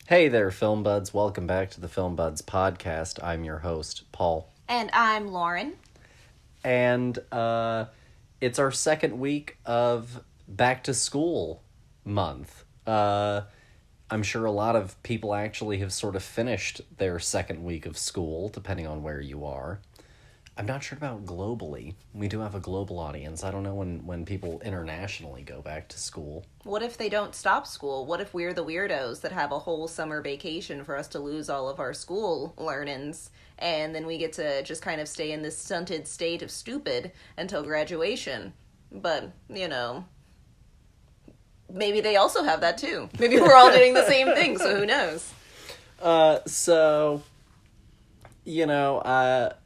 Hey there, Film Buds. Welcome back to the Film Buds podcast. I'm your host, Paul. And I'm Lauren. And it's our second week of back to school month. I'm sure a lot of people actually have sort of finished their second week of school, depending on where you are. I'm not sure about globally. We do have a global audience. I don't know when people internationally go back to school. What if they don't stop school? What if we're the weirdos that have a whole summer vacation for us to lose all of our school learnings, and then we get to just kind of stay in this stunted state of stupid until graduation? But, maybe they also have that too. Maybe we're all doing the same thing, so who knows?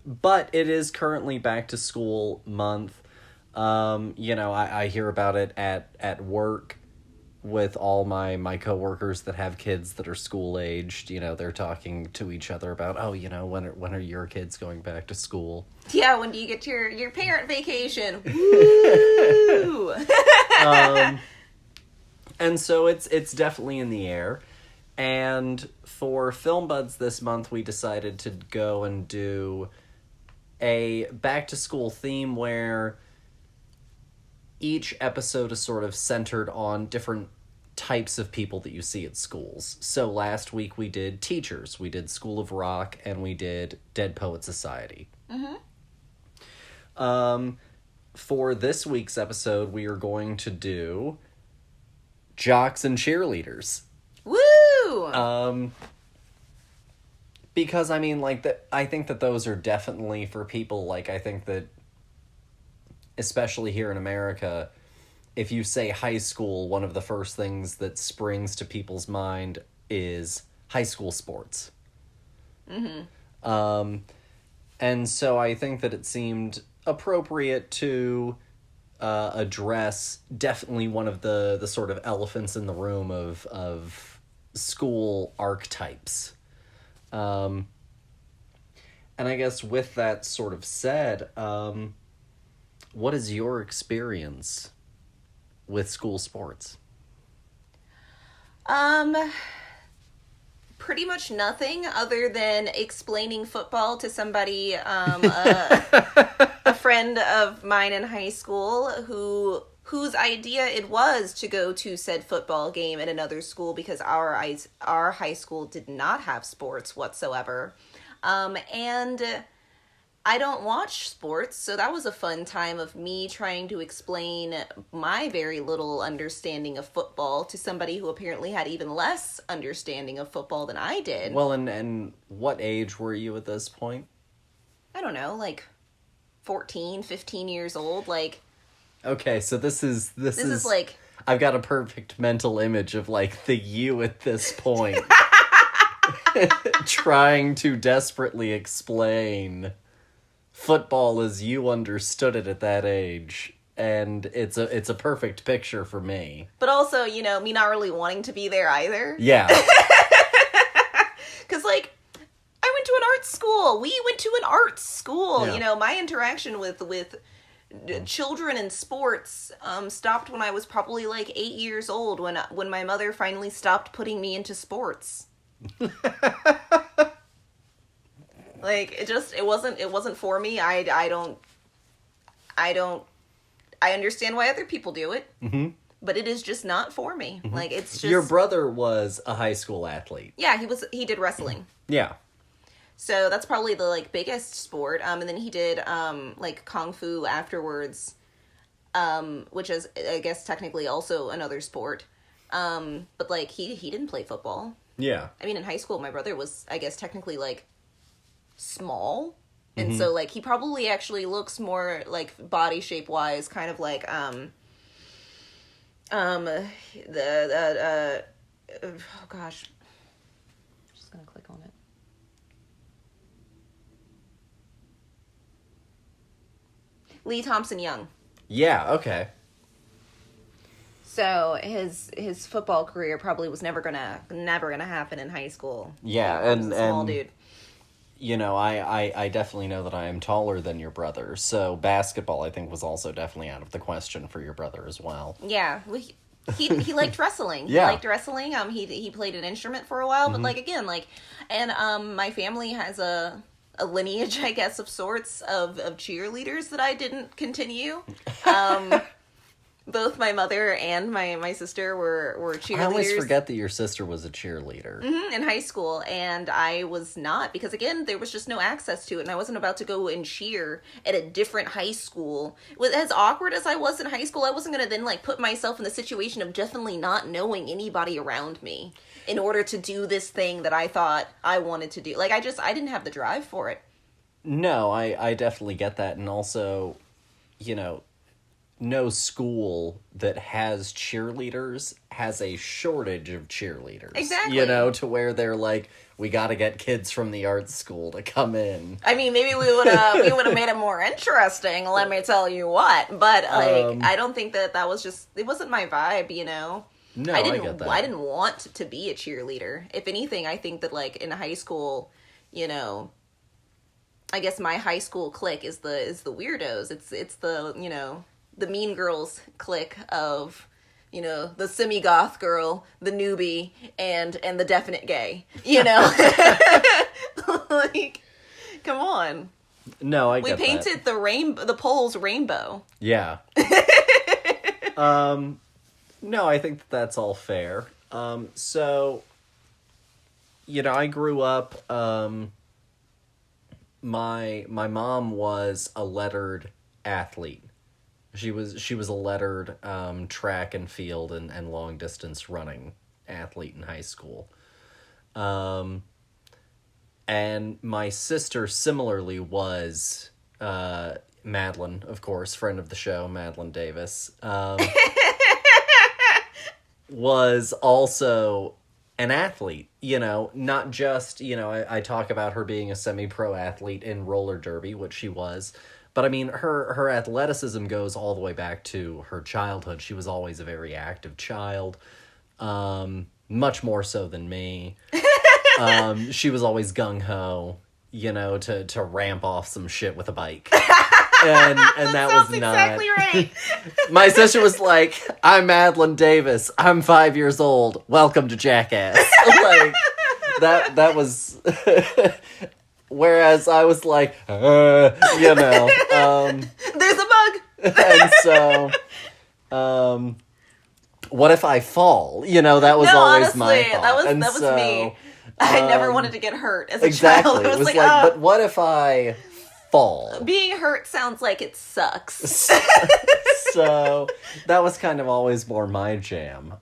But it is currently back to school month. I hear about it at work with all my coworkers that have kids that are school aged. They're talking to each other about, when are your kids going back to school? Yeah, when do you get your parent vacation? Woo! And so it's definitely in the air. And for Film Buds this month, we decided to go and do a back-to-school theme where each episode is sort of centered on different types of people that you see at schools. So last week we did teachers, we did School of Rock, and we did Dead Poet Society. For this week's episode, we are going to do jocks and cheerleaders. Woo! Because I think that those are definitely for people, I think that, especially here in America, if you say high school, one of the first things that springs to people's mind is high school sports. And so I think that it seemed appropriate to address definitely one of the sort of elephants in the room of school archetypes. And I guess with that sort of said, what is your experience with school sports? Pretty much nothing other than explaining football to somebody, a friend of mine in high school whose idea it was to go to said football game at another school because our high school did not have sports whatsoever. And I don't watch sports, so that was a fun time of me trying to explain my very little understanding of football to somebody who apparently had even less understanding of football than I did. Well, and what age were you at this point? I don't know, 14, 15 years old, Okay, so this is like... I've got a perfect mental image of, the you at this point. Trying to desperately explain football as you understood it at that age. And it's a perfect picture for me. But also, me not really wanting to be there either. Yeah. Because, I went to an art school. We went to an art school. Yeah. My interaction with children in sports stopped when I was probably 8 years old when my mother finally stopped putting me into sports. It wasn't for me. I understand why other people do it. Mm-hmm. But it is just not for me. Mm-hmm. It's just... Your brother was a high school athlete. Yeah, he did wrestling. Yeah. So that's probably the biggest sport. And then he did kung fu afterwards, which is I guess technically also another sport. But he didn't play football. Yeah. I mean, in high school my brother was I guess technically small. And so he probably actually looks more body shape wise kind of oh gosh. I'm just going to click on it. Lee Thompson Young. Yeah, okay. So his football career probably was never gonna happen in high school. Yeah, He was a small dude. I definitely know that I am taller than your brother, so basketball I think was also definitely out of the question for your brother as well. Yeah, he liked wrestling. Yeah. He liked wrestling. He played an instrument for a while, but like again, like, and my family has a lineage, I guess, of sorts of cheerleaders that I didn't continue. Both my mother and my sister were cheerleaders. I always forget that your sister was a cheerleader. In high school, and I was not, because again, there was just no access to it, and I wasn't about to go and cheer at a different high school. As awkward as I was in high school, I wasn't going to then like put myself in the situation of definitely not knowing anybody around me in order to do this thing that I thought I wanted to do. Like, I didn't have the drive for it. No, I definitely get that, and also, no school that has cheerleaders has a shortage of cheerleaders. Exactly. To where they're like, we got to get kids from the art school to come in. I mean, maybe we would have made it more interesting, let me tell you what. But like, I don't think that was just, it wasn't my vibe, No, I get that. I didn't want to be a cheerleader. If anything, I think that like in high school, I guess my high school clique is the weirdos. It's the, the mean girls clique of, the semi-goth girl, the newbie, and the definite gay, Like, come on. No, I We get painted the poles rainbow. Yeah. No, I think that's all fair. So, I grew up, my mom was a lettered athlete. She was a lettered track and field and long distance running athlete in high school. And my sister similarly was Madeline, of course, friend of the show, Madeline Davis, was also an athlete, not just, I talk about her being a semi-pro athlete in roller derby, which she was. But I mean, her athleticism goes all the way back to her childhood. She was always a very active child, much more so than me. She was always gung-ho, to ramp off some shit with a bike. And that was not exactly right. My sister was like, I'm Madeline Davis. I'm 5 years old. Welcome to Jackass. Like, that was... Whereas I was like, There's a bug. And so, what if I fall? That was always honestly, my thought. that was me. I never wanted to get hurt as a exactly. child. It was like, but what if I fall? Being hurt sounds like it sucks. So that was kind of always more my jam.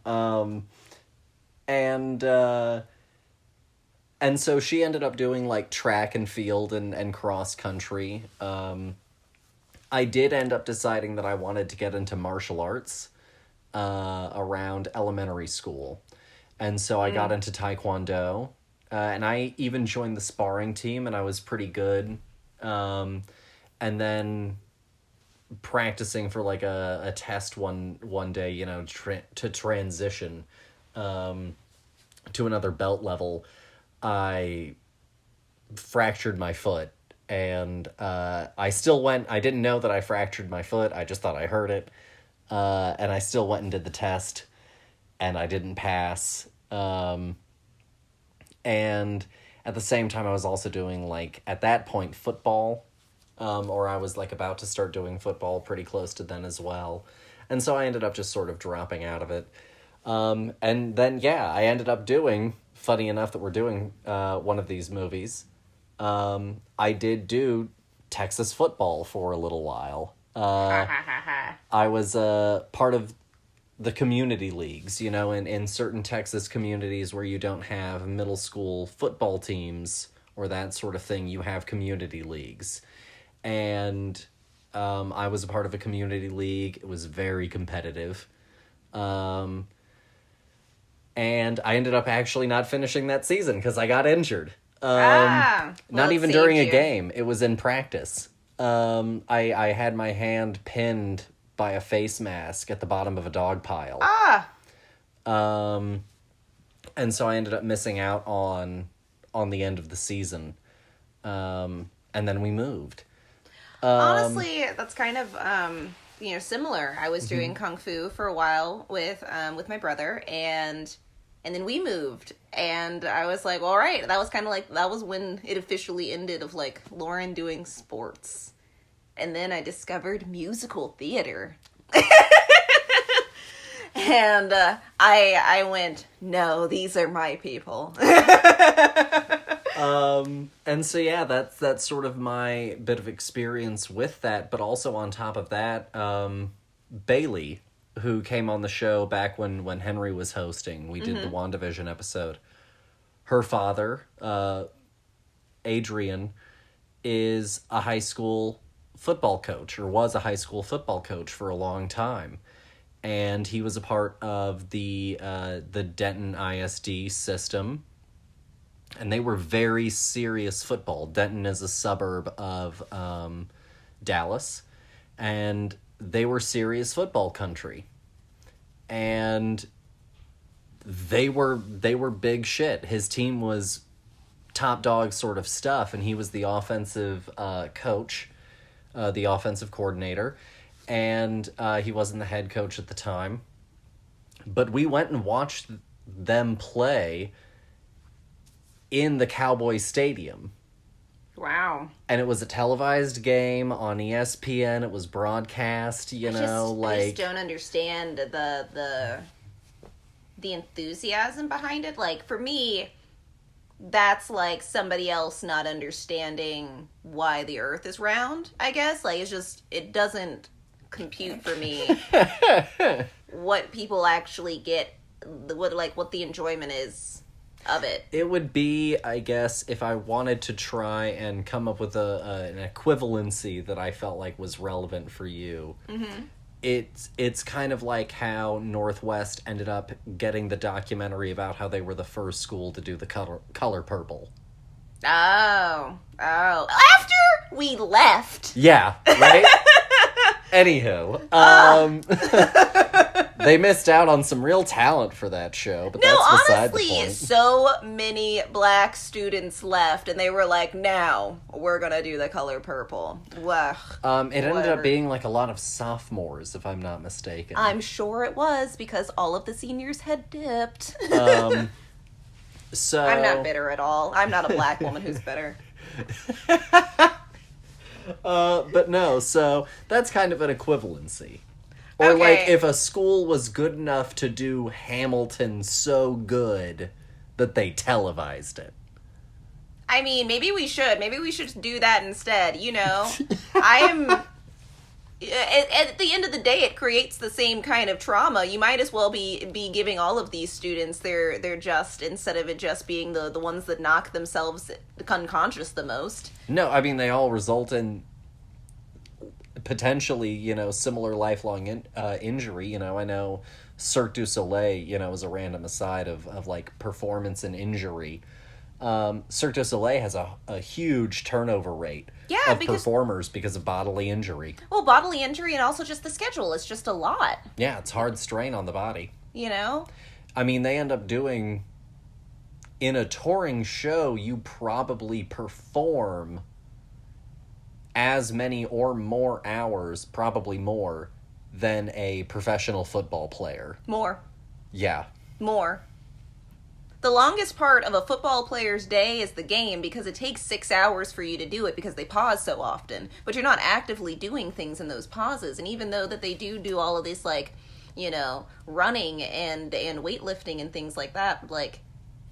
And so she ended up doing like track and field and cross country. I did end up deciding that I wanted to get into martial arts around elementary school. And so I got into Taekwondo. And I even joined the sparring team, and I was pretty good. And then practicing for like a test one day, to transition to another belt level, I fractured my foot, and I still went. I didn't know that I fractured my foot. I just thought I hurt it, and I still went and did the test, and I didn't pass. And at the same time, I was also doing, like, at that point, football, or I was like about to start doing football pretty close to then as well, and so I ended up just sort of dropping out of it. And then I ended up doing. Funny enough that we're doing one of these movies. I did do Texas football for a little while. I was part of the community leagues, in certain Texas communities where you don't have middle school football teams or that sort of thing, you have community leagues. And I was a part of a community league. It was very competitive. And I ended up actually not finishing that season because I got injured. Not even during a game. It was in practice. I had my hand pinned by a face mask at the bottom of a dog pile. And so I ended up missing out on the end of the season. And then we moved. Honestly, that's kind of, similar. I was doing kung fu for a while with my brother, and then we moved, and I was like, all right, that was kind of like, that was when it officially ended of like Lauren doing sports. And then I discovered musical theater. And I went, no, these are my people. And so yeah, that's sort of my bit of experience with that. But also on top of that, Bailey, who came on the show back when Henry was hosting, we did the WandaVision episode. Her father, Adrian, is a high school football coach, or was a high school football coach for a long time. And he was a part of the Denton ISD system. And they were very serious football. Denton is a suburb of Dallas. And they were serious football country. And they were big shit. His team was top dog sort of stuff. And he was the offensive coach, the offensive coordinator. And he wasn't the head coach at the time. But we went and watched them play in the Cowboys Stadium. Wow. And it was a televised game on ESPN. It was broadcast, I just don't understand the enthusiasm behind it. Like, for me, that's like somebody else not understanding why the earth is round, I guess. Like, it doesn't compute for me what people actually get, what the enjoyment is of it. It would be, I guess, if I wanted to try and come up with an equivalency that I felt like was relevant for you. Mm-hmm. It's kind of like how Northwest ended up getting the documentary about how they were the first school to do the color purple. Oh. After we left. Yeah, right? Anywho, they missed out on some real talent for that show, but that's beside the point. So many black students left, and they were like, now we're gonna do the color purple. Ugh, it ended up being like a lot of sophomores, if I'm not mistaken. I'm sure it was, because all of the seniors had dipped. So I'm not bitter at all. I'm not a black woman who's bitter. But no, so that's kind of an equivalency. Or like if a school was good enough to do Hamilton so good that they televised it. I mean, maybe we should. Maybe we should do that instead, I am... At the end of the day, it creates the same kind of trauma. You might as well be giving all of these students their just, instead of it just being the ones that knock themselves unconscious the most. No, I mean, they all result in potentially, similar lifelong injury. I know Cirque du Soleil, is a random aside of like performance and injury. Cirque du Soleil has a huge turnover rate of performers because of bodily injury. Well, bodily injury and also just the schedule. It's just a lot. Yeah, it's hard strain on the body. I mean, they end up doing... In a touring show, you probably perform as many or more hours, probably more, than a professional football player. More. Yeah. More. The longest part of a football player's day is the game, because it takes 6 hours for you to do it because they pause so often. But you're not actively doing things in those pauses. And even though that they do all of this, running and weightlifting and things like that,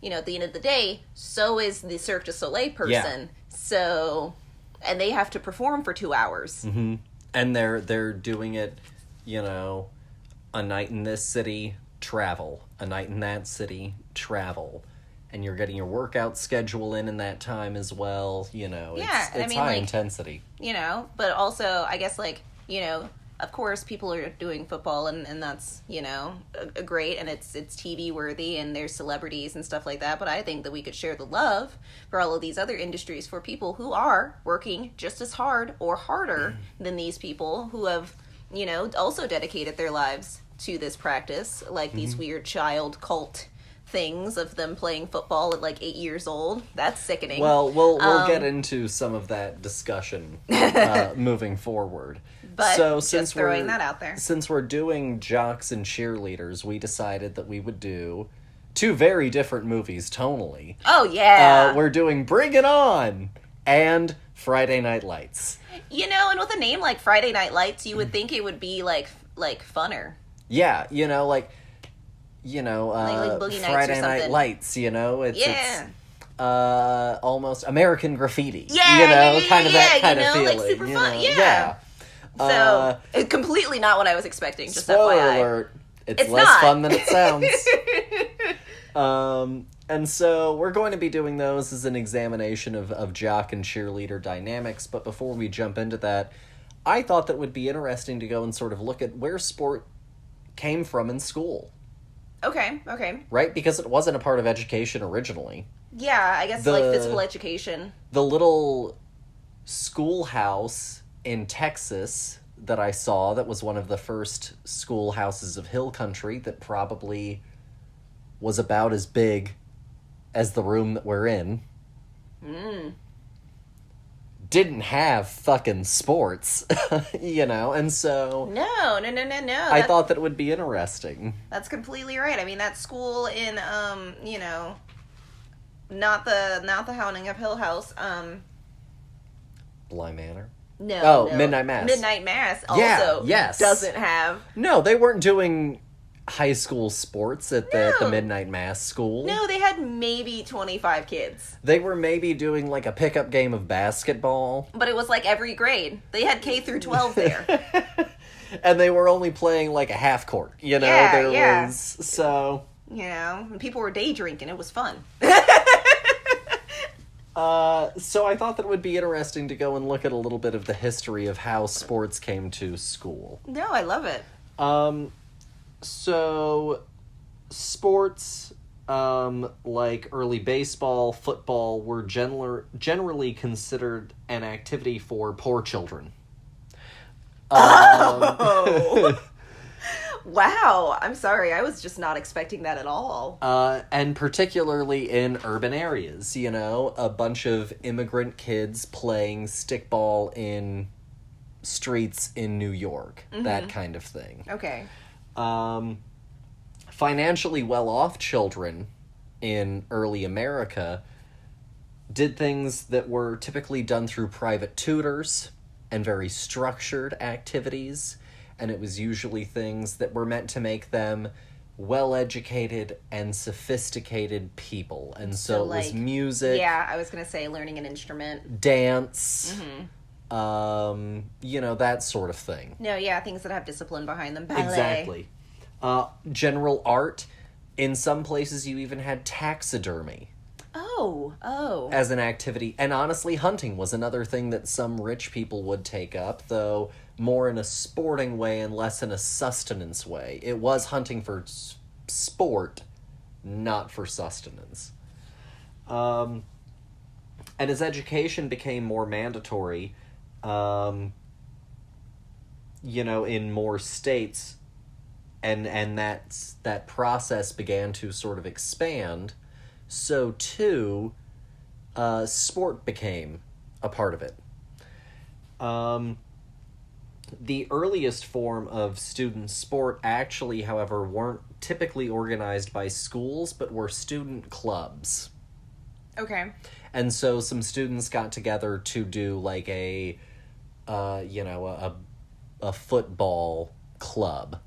at the end of the day, so is the Cirque du Soleil person. Yeah. So, and they have to perform for 2 hours. Mm-hmm. And they're doing it, a night in this city, travel. A night in that city, travel. And you're getting your workout schedule in that time as well. It's high intensity. But also, I guess, of course, people are doing football, and that's, great, and it's TV worthy, and there's celebrities and stuff like that. But I think that we could share the love for all of these other industries for people who are working just as hard or harder than these people who have, also dedicated their lives to this practice, like these weird child cult things of them playing football at like 8 years old. That's sickening. Well, we'll get into some of that discussion moving forward. But so just since throwing we're, that out there. Since we're doing jocks and cheerleaders, we decided that we would do two very different movies tonally. Oh, yeah. We're doing Bring It On and Friday Night Lights. You know, and with a name like Friday Night Lights, you would think it would be like funner. Yeah, like Boogie Nights Friday or Night something. Lights, it's Yeah. almost American Graffiti. Yeah, kind of that kind of like feeling. super fun. Yeah. Yeah. So, it's completely not what I was expecting, just Spoiler FYI. alert, it's less not. fun than it sounds. And so we're going to be doing those as an examination of jock and cheerleader dynamics, but before we jump into that, I thought that would be interesting to go and sort of look at where sport came from in school. Okay. Right? Because it wasn't a part of education originally. Yeah, I guess like physical education. The little schoolhouse in Texas that I saw that was one of the first schoolhouses of hill country that probably was about as big as the room that we're in. Didn't have fucking sports, and so... No. I thought that it would be interesting. That's completely right. I mean, that school in, not the Howling of Hill House, Bly Manor? No. Midnight Mass. Midnight Mass Yeah, also yes. doesn't have... No, they weren't doing high school sports at the No. Midnight Mass school. No, they had maybe 25 kids. They were maybe doing like a pickup game of basketball. But it was like every grade. They had K through 12 there. And they were only playing like a half court, Yeah. was... So... And people were day drinking. It was fun. So I thought that it would be interesting to go and look at a little bit of the history of how sports came to school. No, I love it. So sports, like early baseball, football, were generally considered an activity for poor children. Wow, I'm sorry. I was just not expecting that at all. And particularly in urban areas, a bunch of immigrant kids playing stickball in streets in New York, that kind of thing. Okay. Financially well-off children in early America did things that were typically done through private tutors and very structured activities, and it was usually things that were meant to make them well-educated and sophisticated people. And so it was music. Yeah, I was going to say learning an instrument. Dance. That sort of thing. No, yeah, things that have discipline behind them. Ballet. Exactly. General art. In some places you even had taxidermy. Oh. As an activity. And honestly, hunting was another thing that some rich people would take up, though more in a sporting way and less in a sustenance way. It was hunting for sport, not for sustenance. And as education became more mandatory, in more states, and that process began to sort of expand, so too, sport became a part of it. The earliest form of student sport actually, however, weren't typically organized by schools, but were student clubs. Okay. And so some students got together to do like a football club,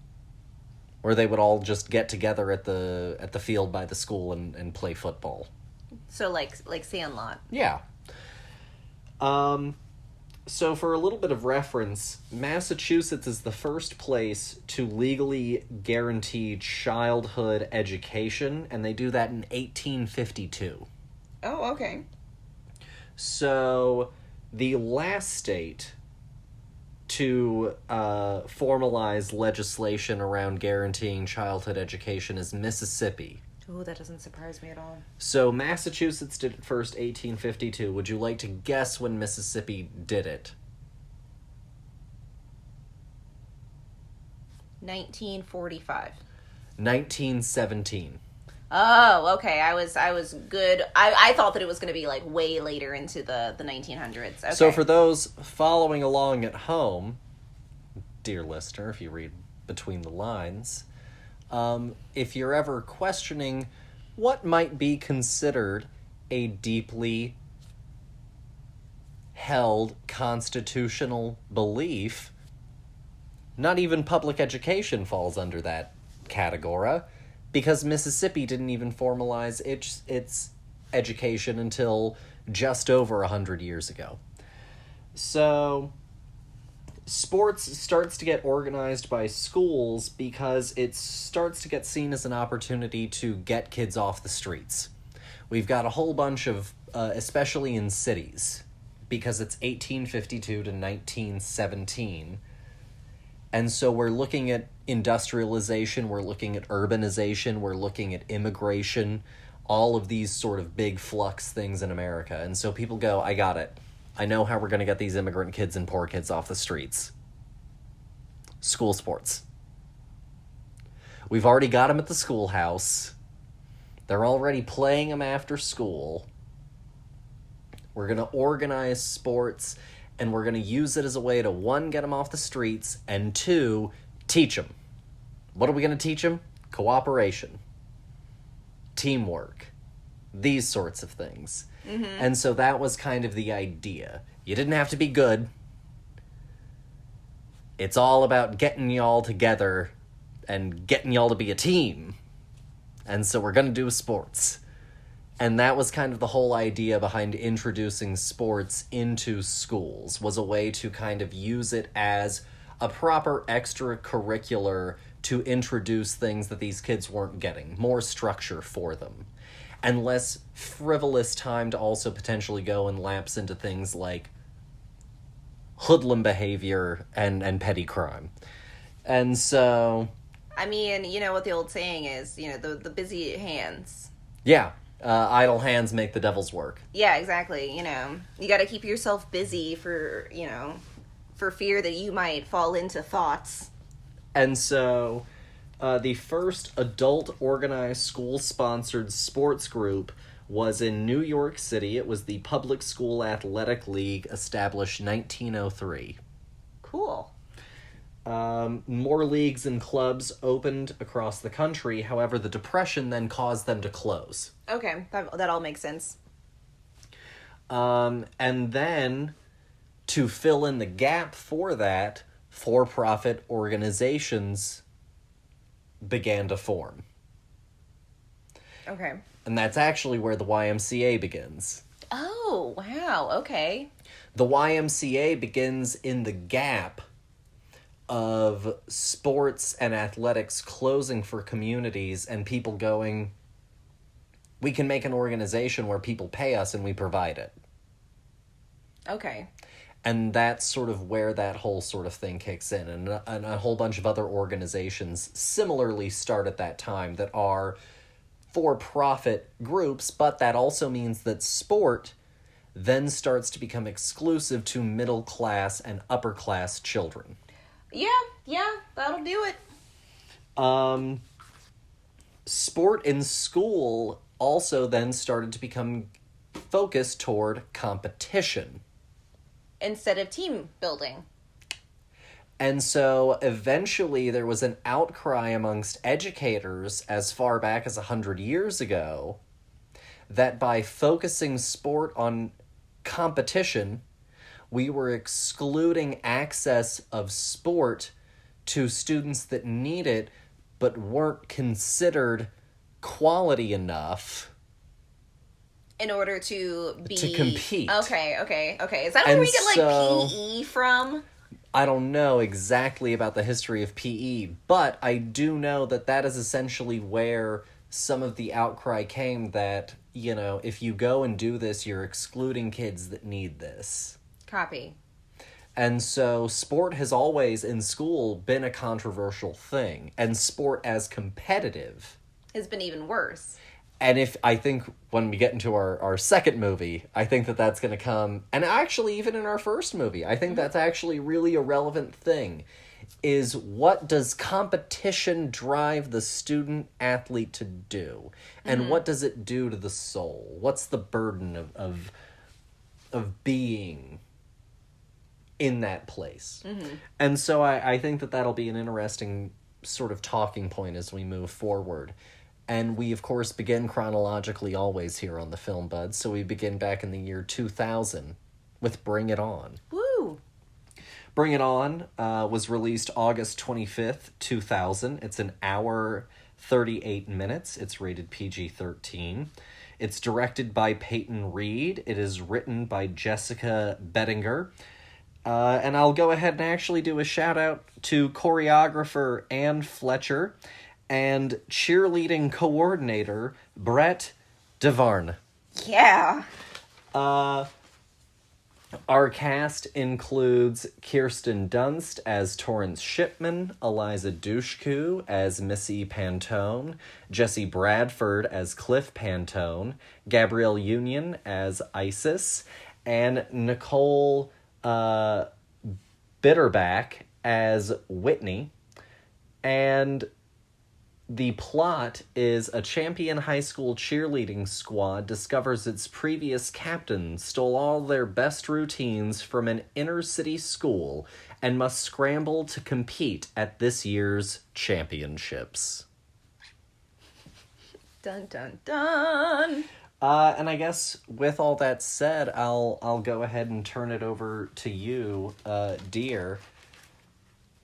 where they would all just get together at the field by the school and play football. So like Sandlot. Yeah. So for a little bit of reference, Massachusetts is the first place to legally guarantee childhood education, and they do that in 1852. Oh, okay. So the last state to formalize legislation around guaranteeing childhood education is Mississippi. Oh, that doesn't surprise me at all. So Massachusetts did it first, 1852. Would you like to guess when Mississippi did it? 1945. 1917. Oh, okay. I was good. I thought that it was going to be like way later into the 1900s. Okay. So for those following along at home, dear listener, if you read between the lines, if you're ever questioning what might be considered a deeply held constitutional belief, not even public education falls under that category, because Mississippi didn't even formalize its education until just over 100 years ago. So sports starts to get organized by schools because it starts to get seen as an opportunity to get kids off the streets. We've got a whole bunch of, especially in cities, because it's 1852 to 1917. And so we're looking at industrialization, we're looking at urbanization, we're looking at immigration, all of these sort of big flux things in America. And so people go, I got it. I know how we're going to get these immigrant kids and poor kids off the streets. School sports. We've already got them at the schoolhouse. They're already playing them after school. We're going to organize sports, and we're going to use it as a way to, one, get them off the streets, and two, teach them. What are we going to teach them? Cooperation. Teamwork. These sorts of things. Mm-hmm. And so that was kind of the idea. You didn't have to be good. It's all about getting y'all together and getting y'all to be a team. And so we're going to do sports. And that was kind of the whole idea behind introducing sports into schools, was a way to kind of use it as a proper extracurricular to introduce things that these kids weren't getting, more structure for them, and less frivolous time to also potentially go and lapse into things like hoodlum behavior and petty crime. And so... I mean, you know what the old saying is, you know, the busy hands. Yeah. Idle hands make the devil's work. Yeah, exactly. You know, you got to keep yourself busy for, you know, for fear that you might fall into thoughts. And so, the first adult organized school-sponsored sports group was in New York City. It was the Public School Athletic League, established 1903. Cool. More leagues and clubs opened across the country. However, the Depression then caused them to close. Okay, that all makes sense. And then, to fill in the gap for that, for-profit organizations began to form. Okay. And that's actually where the YMCA begins. Oh, wow, okay. The YMCA begins in the gap of sports and athletics closing for communities and people going, we can make an organization where people pay us and we provide it. Okay. And that's sort of where that whole sort of thing kicks in. And a whole bunch of other organizations similarly start at that time that are for-profit groups, but that also means that sport then starts to become exclusive to middle-class and upper-class children. Yeah, that'll do it. Sport in school also then started to become focused toward competition. Instead of team building. And so eventually there was an outcry amongst educators as far back as 100 years ago that by focusing sport on competition, we were excluding access of sport to students that need it but weren't considered quality enough in order to compete. Okay. Is that where we get like PE from? I don't know exactly about the history of PE, but I do know that that is essentially where some of the outcry came that, you know, if you go and do this, you're excluding kids that need this. Copy. And so sport has always, in school, been a controversial thing. And sport as competitive has been even worse. And I think when we get into our second movie, I think that's going to come, and actually even in our first movie, I think that's actually really a relevant thing, is what does competition drive the student athlete to do? And what does it do to the soul? What's the burden of being in that place? And so I think that that'll be an interesting sort of talking point as we move forward. And we, of course, begin chronologically always here on the Film Buds, so we begin back in the year 2000 with Bring It On. Woo! Bring It On was released August 25th, 2000. It's an hour, 38 minutes. It's rated PG-13. It's directed by Peyton Reed. It is written by Jessica Bettinger. And I'll go ahead and actually do a shout out to choreographer Ann Fletcher and cheerleading coordinator Brett DeVarn. Yeah. Our cast includes Kirsten Dunst as Torrance Shipman, Eliza Dushku as Missy Pantone, Jesse Bradford as Cliff Pantone, Gabrielle Union as Isis, and Nicole Bitterback as Whitney. And the plot is a champion high school cheerleading squad discovers its previous captain stole all their best routines from an inner city school and must scramble to compete at this year's championships. Dun dun dun. And I guess with all that said, I'll go ahead and turn it over to you, dear.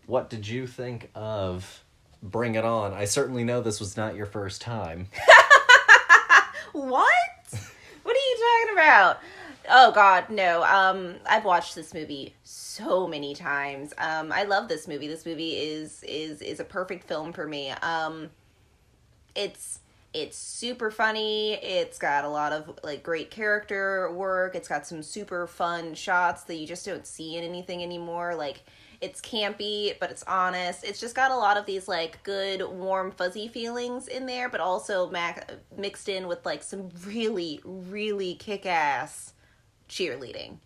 What did you think of Bring It On? I certainly know this was not your first time. What? What are you talking about? Oh God, no. I've watched this movie so many times. I love this movie. This movie is a perfect film for me. It's super funny. It's got a lot of like great character work. It's got some super fun shots that you just don't see in anything anymore. Like, it's campy, but it's honest. It's just got a lot of these, like, good, warm, fuzzy feelings in there, but also mixed in with, like, some really, really kick-ass cheerleading.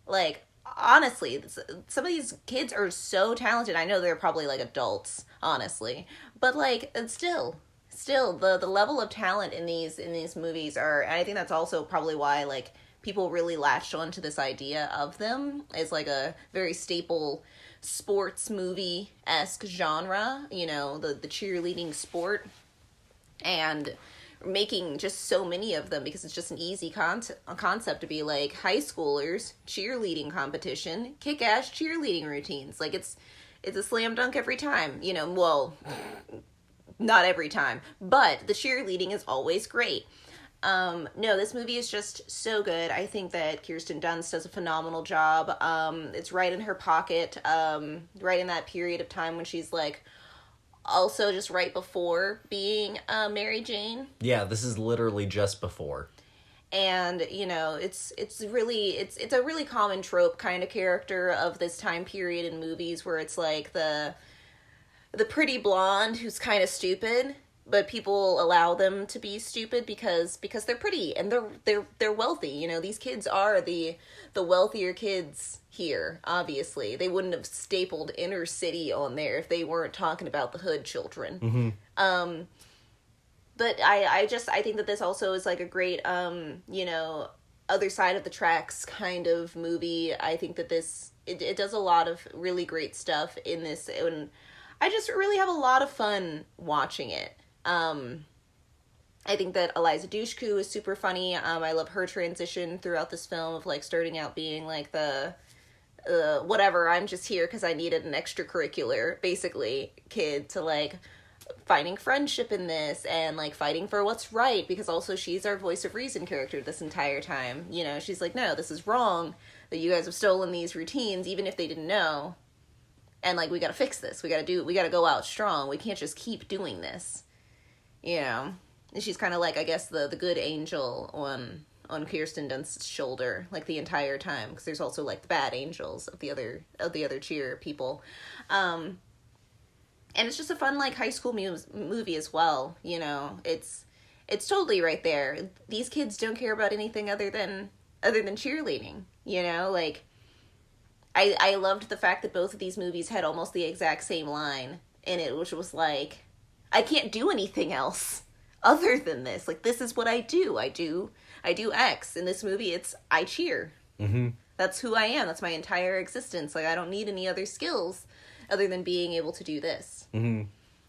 Like, honestly, some of these kids are so talented. I know they're probably, like, adults, honestly. But, like, it's still, the level of talent in these movies are, and I think that's also probably why, like, people really latched onto this idea of them as, like, a very staple sports movie-esque genre, you know, the cheerleading sport, and making just so many of them because it's just an easy concept to be like high schoolers, cheerleading competition, kick-ass cheerleading routines. Like, it's a slam dunk every time, you know, well, not every time, but the cheerleading is always great. No, this movie is just so good. I think that Kirsten Dunst does a phenomenal job. It's right in her pocket, right in that period of time when she's like also just right before being Mary Jane. Yeah, this is literally just before. And, you know, it's a really common trope kind of character of this time period in movies where it's like the pretty blonde who's kind of stupid, but people allow them to be stupid because they're pretty and they're wealthy. You know, these kids are the wealthier kids here, obviously. They wouldn't have stapled inner city on there if they weren't talking about the hood children. Mm-hmm. But I think that this also is like a great, you know, other side of the tracks kind of movie. I think that it does a lot of really great stuff in this, and I just really have a lot of fun watching it. I think that Eliza Dushku is super funny. I love her transition throughout this film of like starting out being like the whatever, I'm just here because I needed an extracurricular, basically, kid, to like finding friendship in this and like fighting for what's right, because also she's our voice of reason character this entire time. You know, she's like, no, this is wrong that you guys have stolen these routines, even if they didn't know. And like, we gotta fix this. We gotta go out strong. We can't just keep doing this. You know, and she's kind of like, I guess, the good angel on Kirsten Dunst's shoulder, like the entire time, because there's also like the bad angels of the other cheer people, and it's just a fun like high school movie as well. You know, it's totally right there. These kids don't care about anything other than cheerleading. You know, like I loved the fact that both of these movies had almost the exact same line in it, which was like, I can't do anything else other than this. Like, this is what I do. I do X. In this movie, it's I cheer. Mm-hmm. That's who I am. That's my entire existence. Like, I don't need any other skills other than being able to do this. Mm-hmm.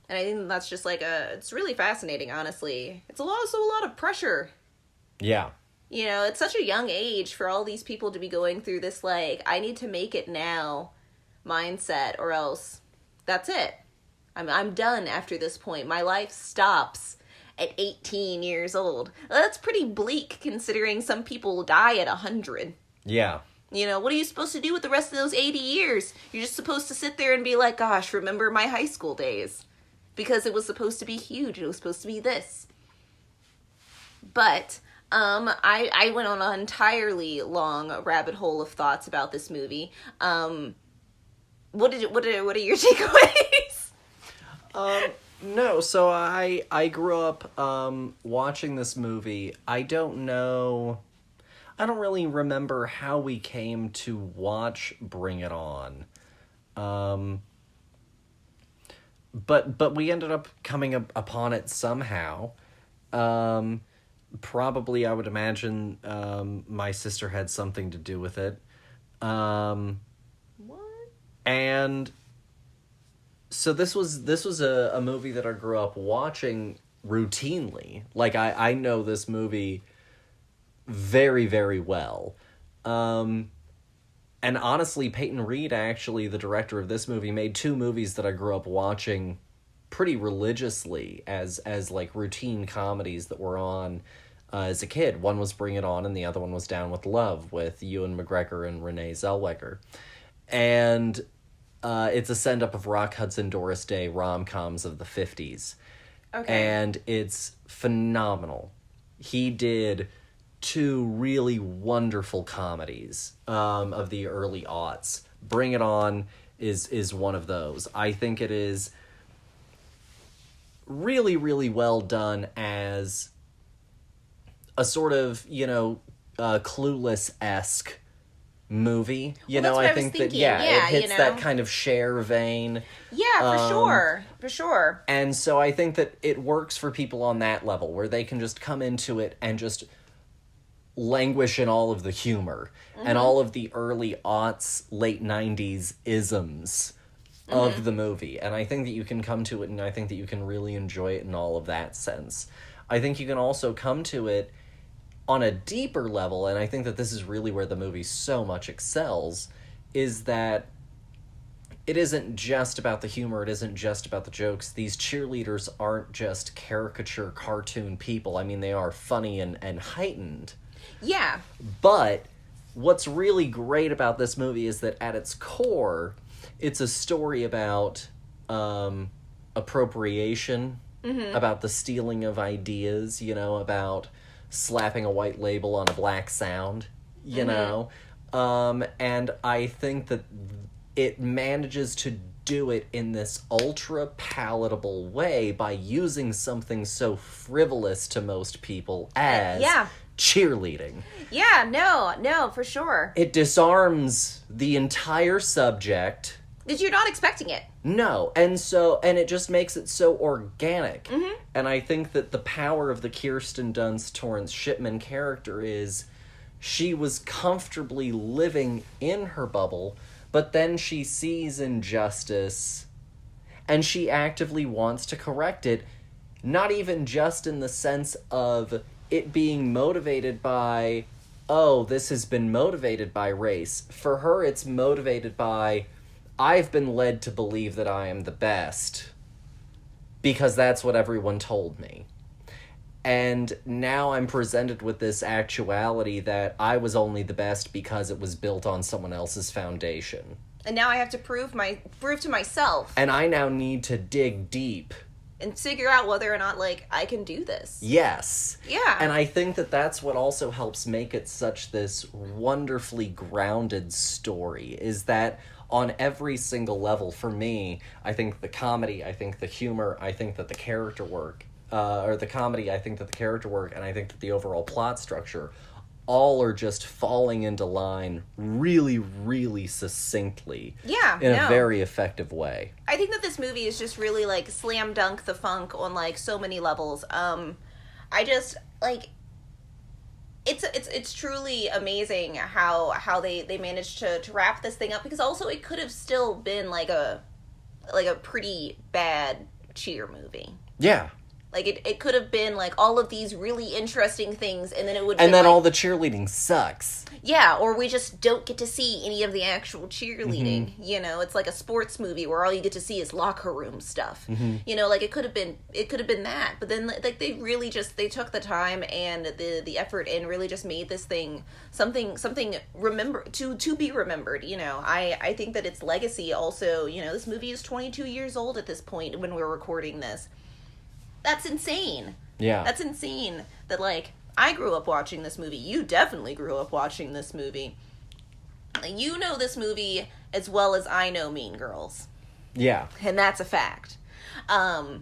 And I think that's just like it's really fascinating, honestly. It's also a lot of pressure. Yeah. You know, it's such a young age for all these people to be going through this, like, I need to make it now mindset, or else that's it. I'm done after this point. My life stops at 18 years old. That's pretty bleak considering some people die at 100. Yeah. You know, what are you supposed to do with the rest of those 80 years? You're just supposed to sit there and be like, gosh, remember my high school days. Because it was supposed to be huge. It was supposed to be this. But I went on an entirely long rabbit hole of thoughts about this movie. What are your takeaways? No, so I grew up watching this movie. I don't really remember how we came to watch Bring It On. But we ended up coming upon it somehow. Probably, I would imagine, my sister had something to do with it. What? And so this was a movie that I grew up watching routinely. Like, I know this movie very, very well. And honestly, Peyton Reed, actually, the director of this movie, made 2 movies that I grew up watching pretty religiously as like routine comedies that were on as a kid. One was Bring It On, and the other one was Down with Love with Ewan McGregor and Renee Zellweger. And it's a send-up of Rock Hudson, Doris Day rom-coms of the 50s. Okay. And it's phenomenal. He did 2 really wonderful comedies of the early aughts. Bring It On is one of those. I think it is really, really well done as a sort of, Clueless-esque movie. I think that, it hits that kind of Cher vein. Yeah, for sure. And so I think that it works for people on that level, where they can just come into it and just languish in all of the humor and all of the early aughts, late 90s isms of the movie. And I think that you can come to it, and I think that you can really enjoy it in all of that sense. I think you can also come to it on a deeper level, and I think that this is really where the movie so much excels, is that it isn't just about the humor, it isn't just about the jokes. These cheerleaders aren't just caricature cartoon people. I mean, they are funny and heightened. Yeah. But what's really great about this movie is that at its core, it's a story about appropriation, about the stealing of ideas, about slapping a white label on a black sound, know. And I think that it manages to do it in this ultra palatable way by using something so frivolous to most people as cheerleading. Yeah, no, for sure. It disarms the entire subject. That you're not expecting it. No, and it just makes it so organic. And I think that the power of the Kirsten Dunst Torrance Shipman character is she was comfortably living in her bubble, but then she sees injustice and she actively wants to correct it, not even just in the sense of it being motivated by, oh, this has been motivated by race. For her, it's motivated by, I've been led to believe that I am the best because that's what everyone told me. And now I'm presented with this actuality that I was only the best because it was built on someone else's foundation. And now I have to prove to myself. And I now need to dig deep. And figure out whether or not, I can do this. Yes. Yeah. And I think that that's what also helps make it such this wonderfully grounded story, is that on every single level, for me, I think the comedy, I think the humor, I think that the character work, and I think that the overall plot structure all are just falling into line really, really succinctly. Yeah, in a very effective way. I think that this movie is just really, like, slam dunk the funk on, like, so many levels. I just, like, it's truly amazing how they managed to wrap this thing up, because also it could have still been, like a pretty bad cheer movie. Yeah. Like, it could have been, like, all of these really interesting things, and then it would And then like, all the cheerleading sucks. Yeah, or we just don't get to see any of the actual cheerleading. You know, it's like a sports movie where all you get to see is locker room stuff. You know, like, it could have been that. But then, like, they really just, they took the time and the effort and really just made this thing something to be remembered, you know. I think that its legacy also, you know, this movie is 22 years old at this point when we're recording this. That's insane. Yeah. That's insane that, like, I grew up watching this movie. You definitely grew up watching this movie. You know this movie as well as I know Mean Girls. Yeah. And that's a fact. But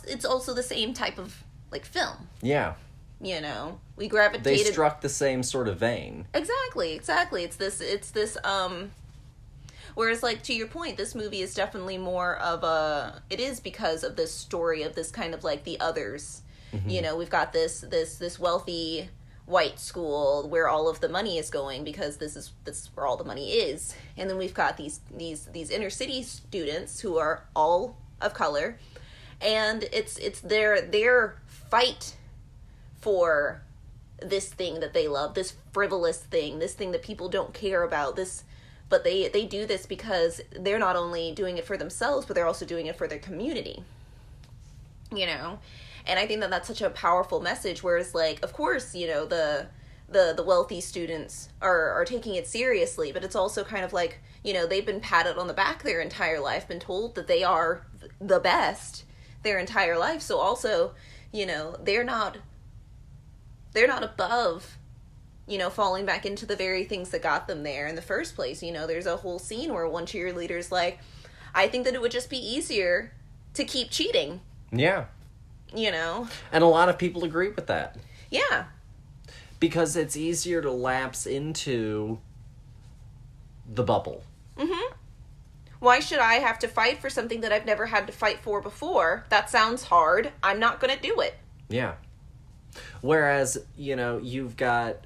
it's also the same type of, like, film. Yeah. You know? We gravitated... They struck the same sort of vein. Exactly. It's this, whereas, like, to your point, this movie is definitely more of a... It is because of this story of this kind of, like, the others. You know, we've got this wealthy white school where all of the money is going because this is where all the money is. And then we've got these inner city students who are all of color. And it's their fight for this thing that they love, this frivolous thing, this thing that people don't care about, this... But they do this because they're not only doing it for themselves, but they're also doing it for their community. You know? And I think that that's such a powerful message, whereas, like, of course, you know, the wealthy students are taking it seriously, but it's also kind of like, you know, they've been patted on the back their entire life, been told that they are the best their entire life. So also, you know, they're not above, you know, falling back into the very things that got them there in the first place. You know, there's a whole scene where one cheerleader's like, I think that it would just be easier to keep cheating. Yeah. You know? And a lot of people agree with that. Yeah. Because it's easier to lapse into the bubble. Mm-hmm. Why should I have to fight for something that I've never had to fight for before? That sounds hard. I'm not going to do it. Yeah. Whereas, you know, you've got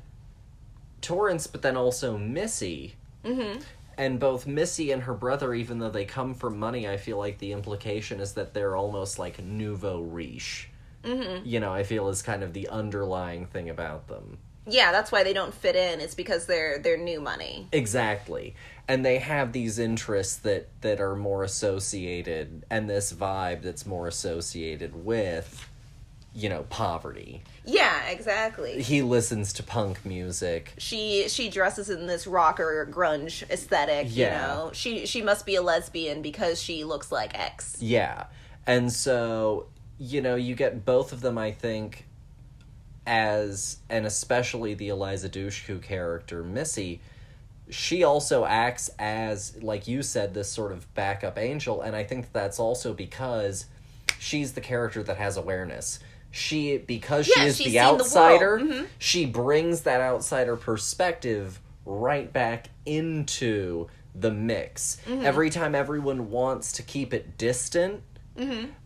Torrance, but then also Missy. Mm-hmm. And both Missy and her brother, even though they come from money, I feel like the implication is that they're almost like nouveau riche. Mm-hmm. You know, I feel is kind of the underlying thing about them. Yeah, that's why they don't fit in. It's because they're new money. Exactly. And they have these interests that are more associated, and this vibe that's more associated with, you know, poverty. Yeah, exactly. He listens to punk music. She dresses in this rocker grunge aesthetic, Yeah. you know. She must be a lesbian because she looks like X. Yeah. And so, you know, you get both of them, I think, as, and especially the Eliza Dushku character, Missy, she also acts as, like you said, this sort of backup angel, and I think that's also because she's the character that has awareness. Because she is the outsider, she brings that outsider perspective right back into the mix. Every time everyone wants to keep it distant,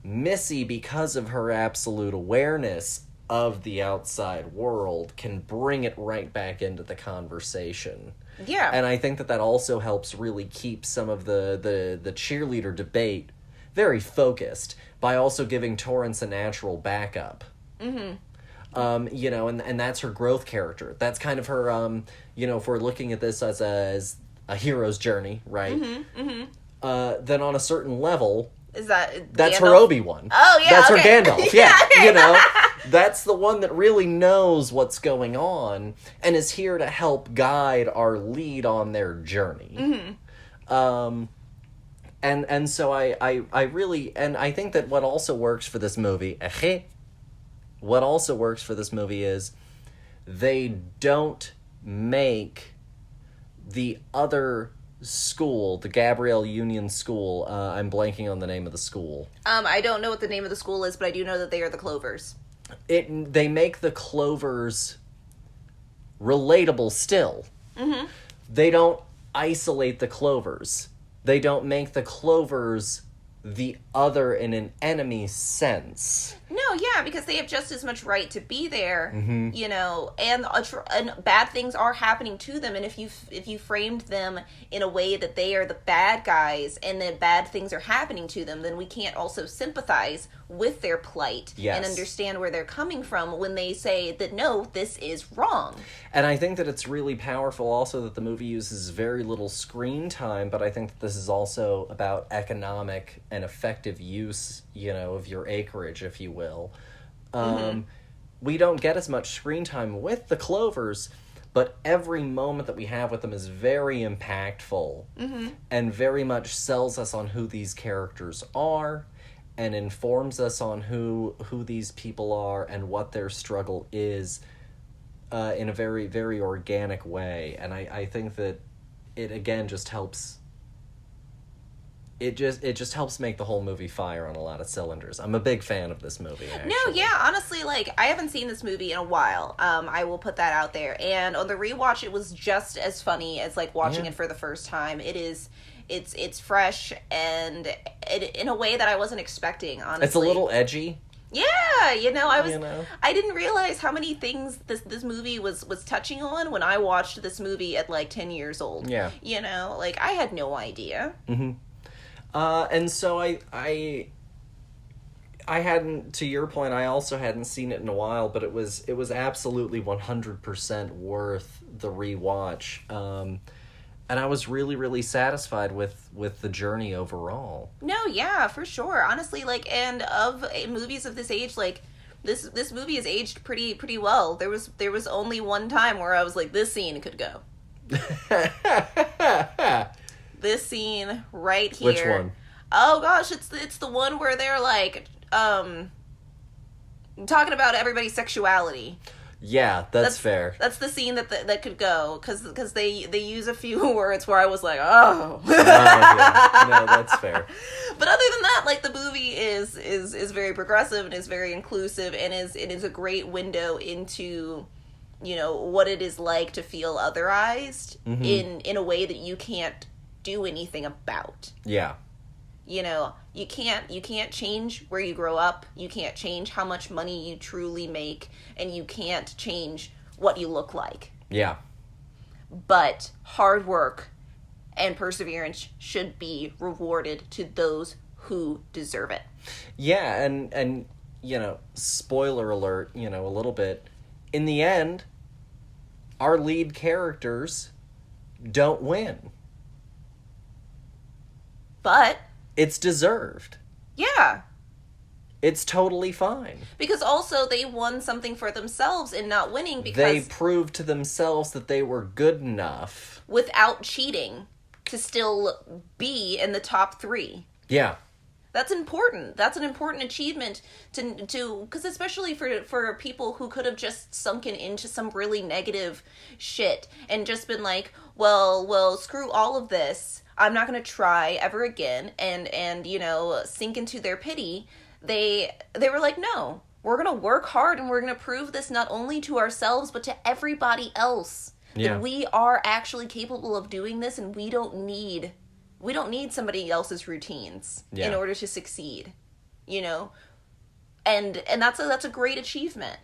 Missy, because of her absolute awareness of the outside world, can bring it right back into the conversation. Yeah. And I think that also helps really keep some of the cheerleader debate very focused, by also giving Torrance a natural backup. Mm-hmm. You know, and that's her growth character. That's kind of her, you know, if we're looking at this as a hero's journey, right? Mm-hmm, mm-hmm. Then on a certain level... That's Gandalf? her Obi-Wan. Oh, yeah, That's okay. her Gandalf, yeah. You know, that's the one that really knows what's going on and is here to help guide our lead on their journey. Mm-hmm. And so I really, and I think that what also works for this movie, is they don't make the other school, the Gabrielle Union School, I'm blanking on the name of the school. I don't know what the name of the school is, but I do know that they are the Clovers. They make the Clovers relatable still. Mm-hmm. They don't isolate the Clovers. They don't make the Clovers the other in an enemy sense. No, yeah, because they have just as much right to be there, you know, and bad things are happening to them. And if you framed them in a way that they are the bad guys and that bad things are happening to them, then we can't also sympathize with their plight and understand where they're coming from when they say that, no, this is wrong. And I think that it's really powerful also that the movie uses very little screen time, but I think that this is also about economic and effective use, you know, of your acreage, if you will. We don't get as much screen time with the Clovers, but every moment that we have with them is very impactful and very much sells us on who these characters are and informs us on who these people are and what their struggle is in a very, very organic way. And I think that it, again, just helps... It just helps make the whole movie fire on a lot of cylinders. I'm a big fan of this movie, actually. No, yeah, honestly, like, I haven't seen this movie in a while. I will put that out there. And on the rewatch, it was just as funny as, like, watching it for the first time. It's fresh and in a way that I wasn't expecting, honestly. It's a little edgy. Yeah, you know, I didn't realize how many things this movie was touching on when I watched this movie at, like, 10 years old. Yeah. You know, like, I had no idea. Mm-hmm. And so I hadn't, to your point, I also hadn't seen it in a while, but it was absolutely 100% worth the rewatch. And I was really, really satisfied with the journey overall. No, yeah, for sure. Honestly, like, and of movies of this age, like, this movie has aged pretty well. There was only one time where I was like, this scene could go. This scene right here. Which one? Oh gosh, it's the one where they're like talking about everybody's sexuality. Yeah, that's fair. That's the scene that could go because they use a few words where I was like, oh. Yeah. No, that's fair. But other than that, like, the movie is very progressive and is very inclusive and is a great window into, you know, what it is like to feel otherized in a way that you can't do anything about. Yeah. You know, you can't change where you grow up, you can't change how much money you truly make, and you can't change what you look like. Yeah. But hard work and perseverance should be rewarded to those who deserve it. Yeah, and you know, spoiler alert, you know, a little bit. In the end, our lead characters don't win. But it's deserved. Yeah. It's totally fine. Because also they won something for themselves in not winning because they proved to themselves that they were good enough without cheating to still be in the top 3. Yeah. That's important. That's an important achievement to because especially for people who could have just sunken into some really negative shit and just been like, well, screw all of this. I'm not going to try ever again and you know, sink into their pity. They were like, no, we're going to work hard and we're going to prove this not only to ourselves but to everybody else. Yeah. That we are actually capable of doing this and we don't need somebody else's routines in order to succeed, you know? And that's a great achievement.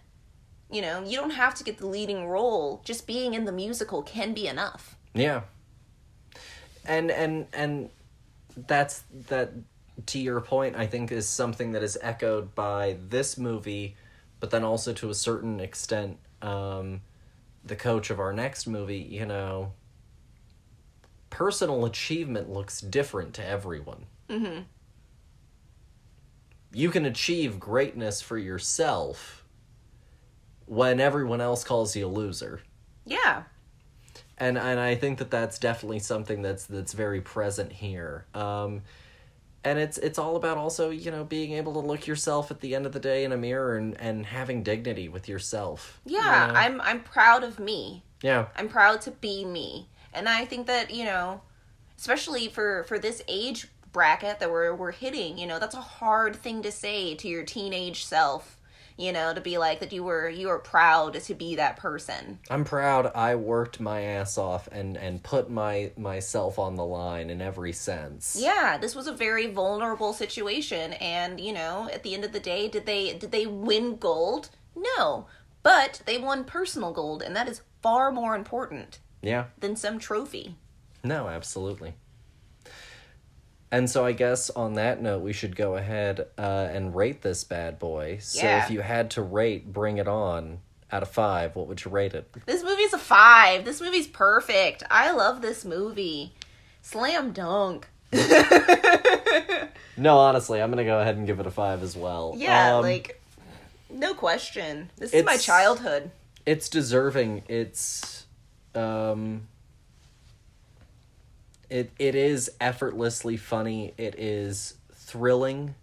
You know, you don't have to get the leading role. Just being in the musical can be enough. Yeah. And that's, that, to your point, I think is something that is echoed by this movie, but then also to a certain extent, the coach of our next movie, you know, personal achievement looks different to everyone. Mm-hmm. You can achieve greatness for yourself when everyone else calls you a loser. Yeah. And I think that that's definitely something that's very present here. And it's all about also, you know, being able to look yourself at the end of the day in a mirror and having dignity with yourself. Yeah, you know? I'm proud of me. Yeah. I'm proud to be me. And I think that, you know, especially for this age bracket that we're hitting, you know, that's a hard thing to say to your teenage self. to be like that you were proud to be that person. I'm proud I worked my ass off and put myself on the line in every sense. Yeah, this was a very vulnerable situation, and at the end of the day, did they win gold? No, but they won personal gold, and that is far more important. Yeah. Than some trophy. No, absolutely. And so I guess on that note, we should go ahead and rate this bad boy. So if you had to rate Bring It On out of 5, what would you rate it? This movie's a 5. This movie's perfect. I love this movie. Slam dunk. No, honestly, I'm going to go ahead and give it a 5 as well. Yeah, no question. This is my childhood. It's deserving. It is effortlessly funny. It is thrilling.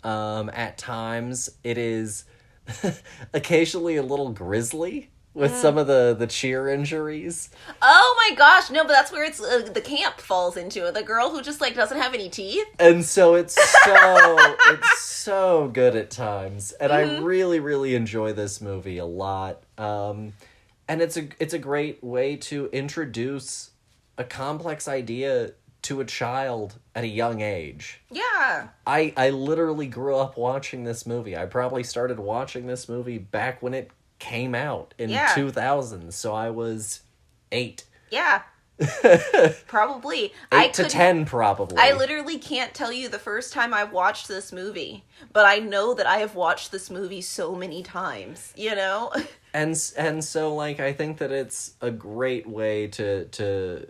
At times, it is occasionally a little grisly with some of the cheer injuries. Oh my gosh, no, but that's where it's the camp falls into it. The girl who just doesn't have any teeth. And so it's so good at times, and I really really enjoy this movie a lot. And it's a great way to introduce a complex idea to a child at a young age. Yeah. I literally grew up watching this movie. I probably started watching this movie back when it came out in 2000. So I was 8. Yeah. Probably. 8 to 10 probably. I literally can't tell you the first time I watched this movie, but I know that I have watched this movie so many times, And so I think that it's a great way to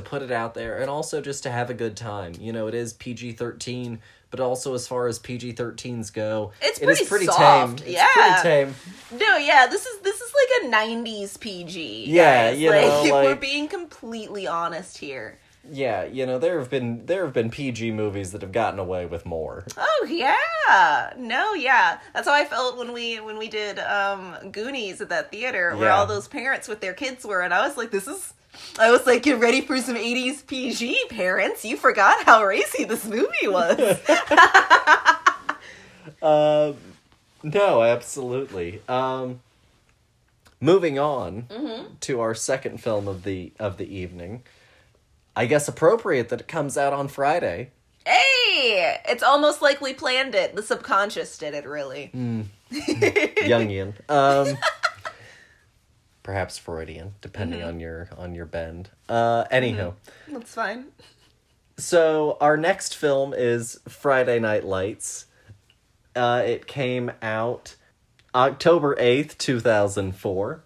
put it out there, and also just to have a good time. It is PG-13, but also as far as PG-13s go, it is pretty tame. soft. It's pretty tame. No, yeah, this is like a 90s PG. Yeah, guys. If we're being completely honest here. Yeah, there have been PG movies that have gotten away with more. Oh yeah, no, yeah. That's how I felt when we did Goonies at that theater, where all those parents with their kids were, and I was like, you're ready for some 80s PG, parents? You forgot how racy this movie was. No, absolutely. Moving on to our second film of the evening. I guess appropriate that it comes out on Friday. Hey! It's almost like we planned it. The subconscious did it, really. Jungian. Perhaps Freudian, depending on your bend. Anywho. That's fine. So, our next film is Friday Night Lights. It came out October 8th, 2004.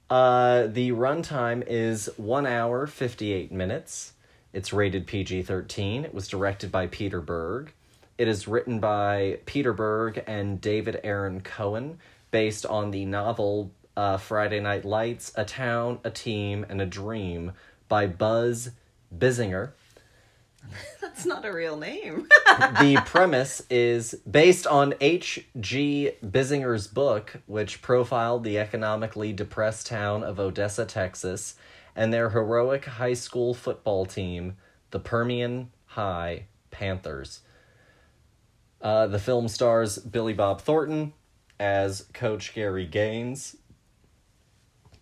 The runtime is 1 hour, 58 minutes. It's rated PG-13. It was directed by Peter Berg. It is written by Peter Berg and David Aaron Cohen, based on the novel Friday Night Lights, A Town, a Team, and a Dream by Buzz Bissinger. That's not a real name. The premise is based on H.G. Bissinger's book, which profiled the economically depressed town of Odessa, Texas, and their heroic high school football team, the Permian High Panthers. The film stars Billy Bob Thornton as Coach Gary Gaines,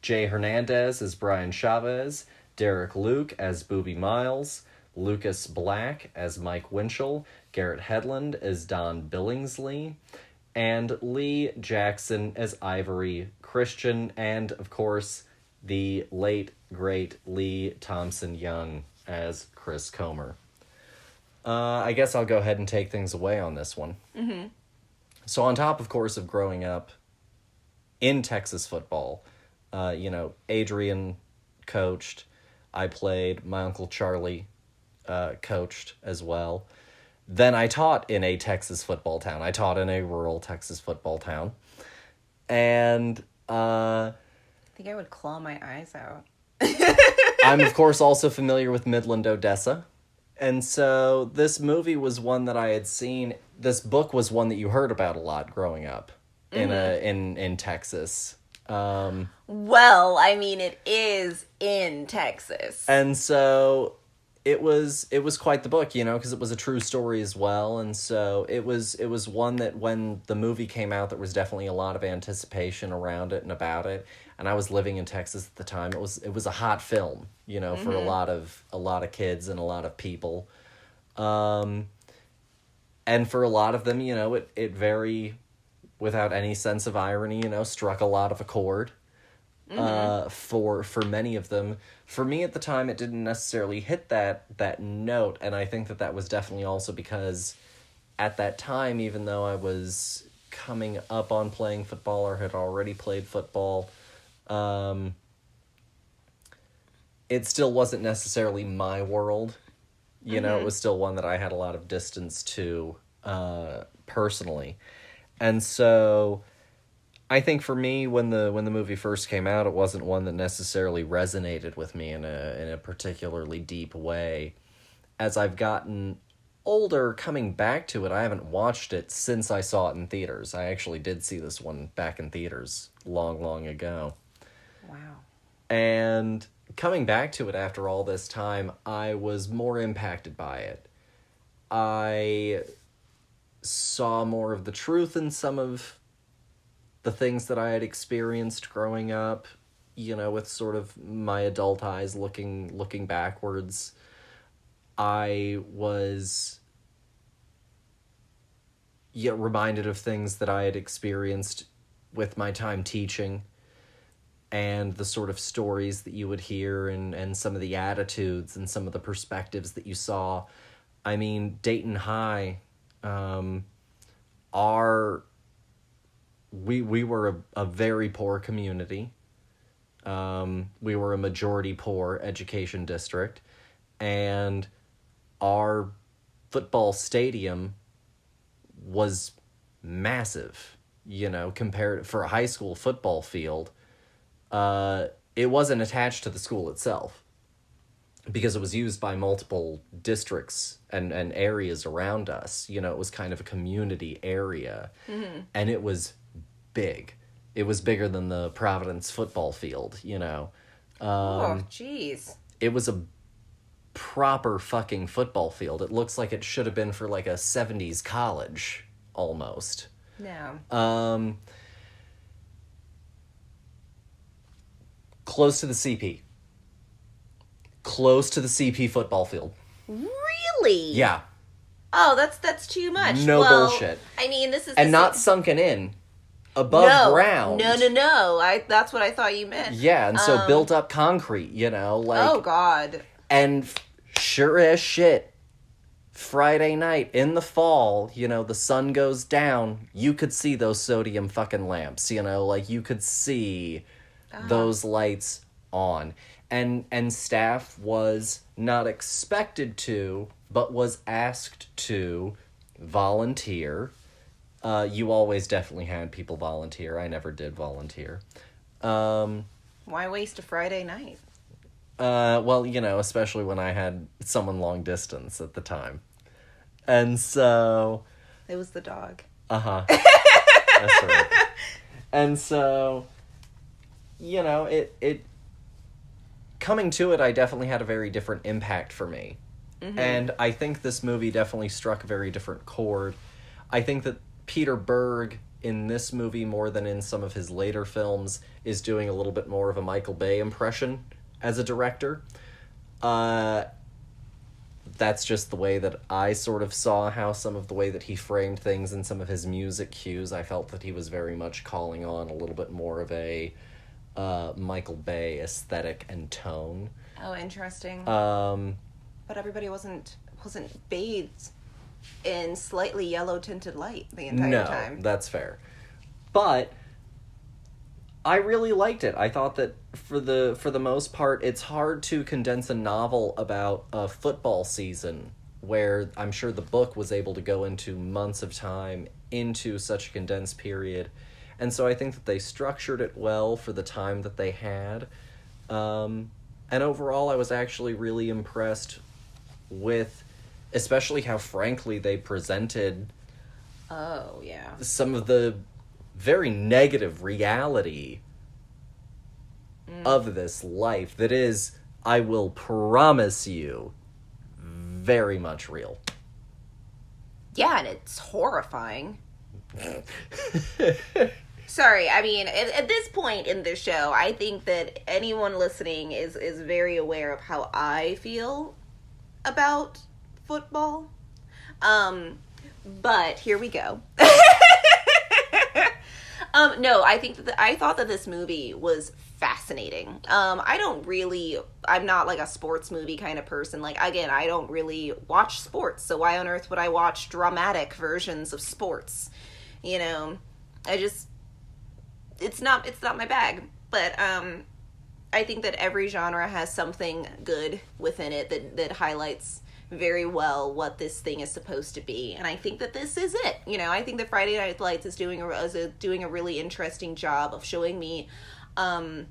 Jay Hernandez as Brian Chavez, Derek Luke as Booby Miles, Lucas Black as Mike Winchell, Garrett Hedlund as Don Billingsley, and Lee Jackson as Ivory Christian, and, of course, the late, great Lee Thompson Young as Chris Comer. I guess I'll go ahead and take things away on this one. Mm-hmm. So on top, of course, of growing up in Texas football, Adrian coached, I played, my Uncle Charlie coached as well. Then I taught in a Texas football town. I taught in a rural Texas football town. And I think I would claw my eyes out. I'm, of course, also familiar with Midland, Odessa. And so this movie was one that I had seen. This book was one that you heard about a lot growing up in Texas. Well, I mean, it is in Texas. And so it was quite the book, because it was a true story as well, and so it was one that when the movie came out, there was definitely a lot of anticipation around it and about it. And I was living in Texas at the time. It was a hot film, for a lot of kids and a lot of people, and for a lot of them, it very, without any sense of irony, struck a lot of a chord. For many of them. For me at the time, it didn't necessarily hit that note, and I think that was definitely also because at that time, even though I was coming up on playing football or had already played football, it still wasn't necessarily my world. It was still one that I had a lot of distance to, personally. And so I think for me, when the movie first came out, it wasn't one that necessarily resonated with me in a particularly deep way. As I've gotten older, coming back to it, I haven't watched it since I saw it in theaters. I actually did see this one back in theaters long, long ago. Wow. And coming back to it after all this time, I was more impacted by it. I saw more of the truth in some of the things that I had experienced growing up, with sort of my adult eyes looking backwards. I was reminded of things that I had experienced with my time teaching, and the sort of stories that you would hear, and some of the attitudes and some of the perspectives that you saw. I mean, Dayton High, we were a very poor community. We were a majority poor education district, and our football stadium was massive, compared for a high school football field. It wasn't attached to the school itself because it was used by multiple districts and areas around us. It was kind of a community area, and it was big. It was bigger than the Providence football field, Oh, jeez. It was a proper fucking football field. It looks like it should have been for like a 70s college, almost. No. Close to the CP. Close to the CP football field. Really? Yeah. Oh, that's too much. No bullshit. I mean, this is... And not sunken in. Above ground. No. That's what I thought you meant. Yeah, and so built up concrete, Oh, God. And sure as shit, Friday night in the fall, the sun goes down, you could see those sodium fucking lamps, you could see those lights on. And staff was not expected to, but was asked to volunteer. You always definitely had people volunteer. I never did volunteer. Why waste a Friday night? Well, especially when I had someone long distance at the time. And so... It was the dog. Uh-huh. That's right. And so, it coming to it, I definitely had a very different impact for me. Mm-hmm. And I think this movie definitely struck a very different chord. I think that Peter Berg, in this movie more than in some of his later films, is doing a little bit more of a Michael Bay impression as a director. That's just the way that I sort of saw how some of the way that he framed things and some of his music cues. I felt that he was very much calling on a little bit more of a Michael Bay aesthetic and tone. Oh, interesting. But everybody wasn't bathed in slightly yellow tinted light the entire time. No, that's fair. But I really liked it. I thought that for the most part, it's hard to condense a novel about a football season where I'm sure the book was able to go into months of time into such a condensed period. And so I think that they structured it well for the time that they had. And overall, I was actually really impressed with especially how frankly they presented some of the very negative reality of this life that is, I will promise you, very much real. Yeah, and it's horrifying. Sorry, I mean, at this point in the show, I think that anyone listening is very aware of how I feel about football. But here we go. No, I think that I thought that this movie was fascinating. I'm not like a sports movie kind of person. Like, again, I don't really watch sports, so why on earth would I watch dramatic versions of sports? You know, it's not my bag. But I think that every genre has something good within it that highlights very well what this thing is supposed to be, and I think that this is it. You know, I think that Friday Night Lights is doing a really interesting job of showing me a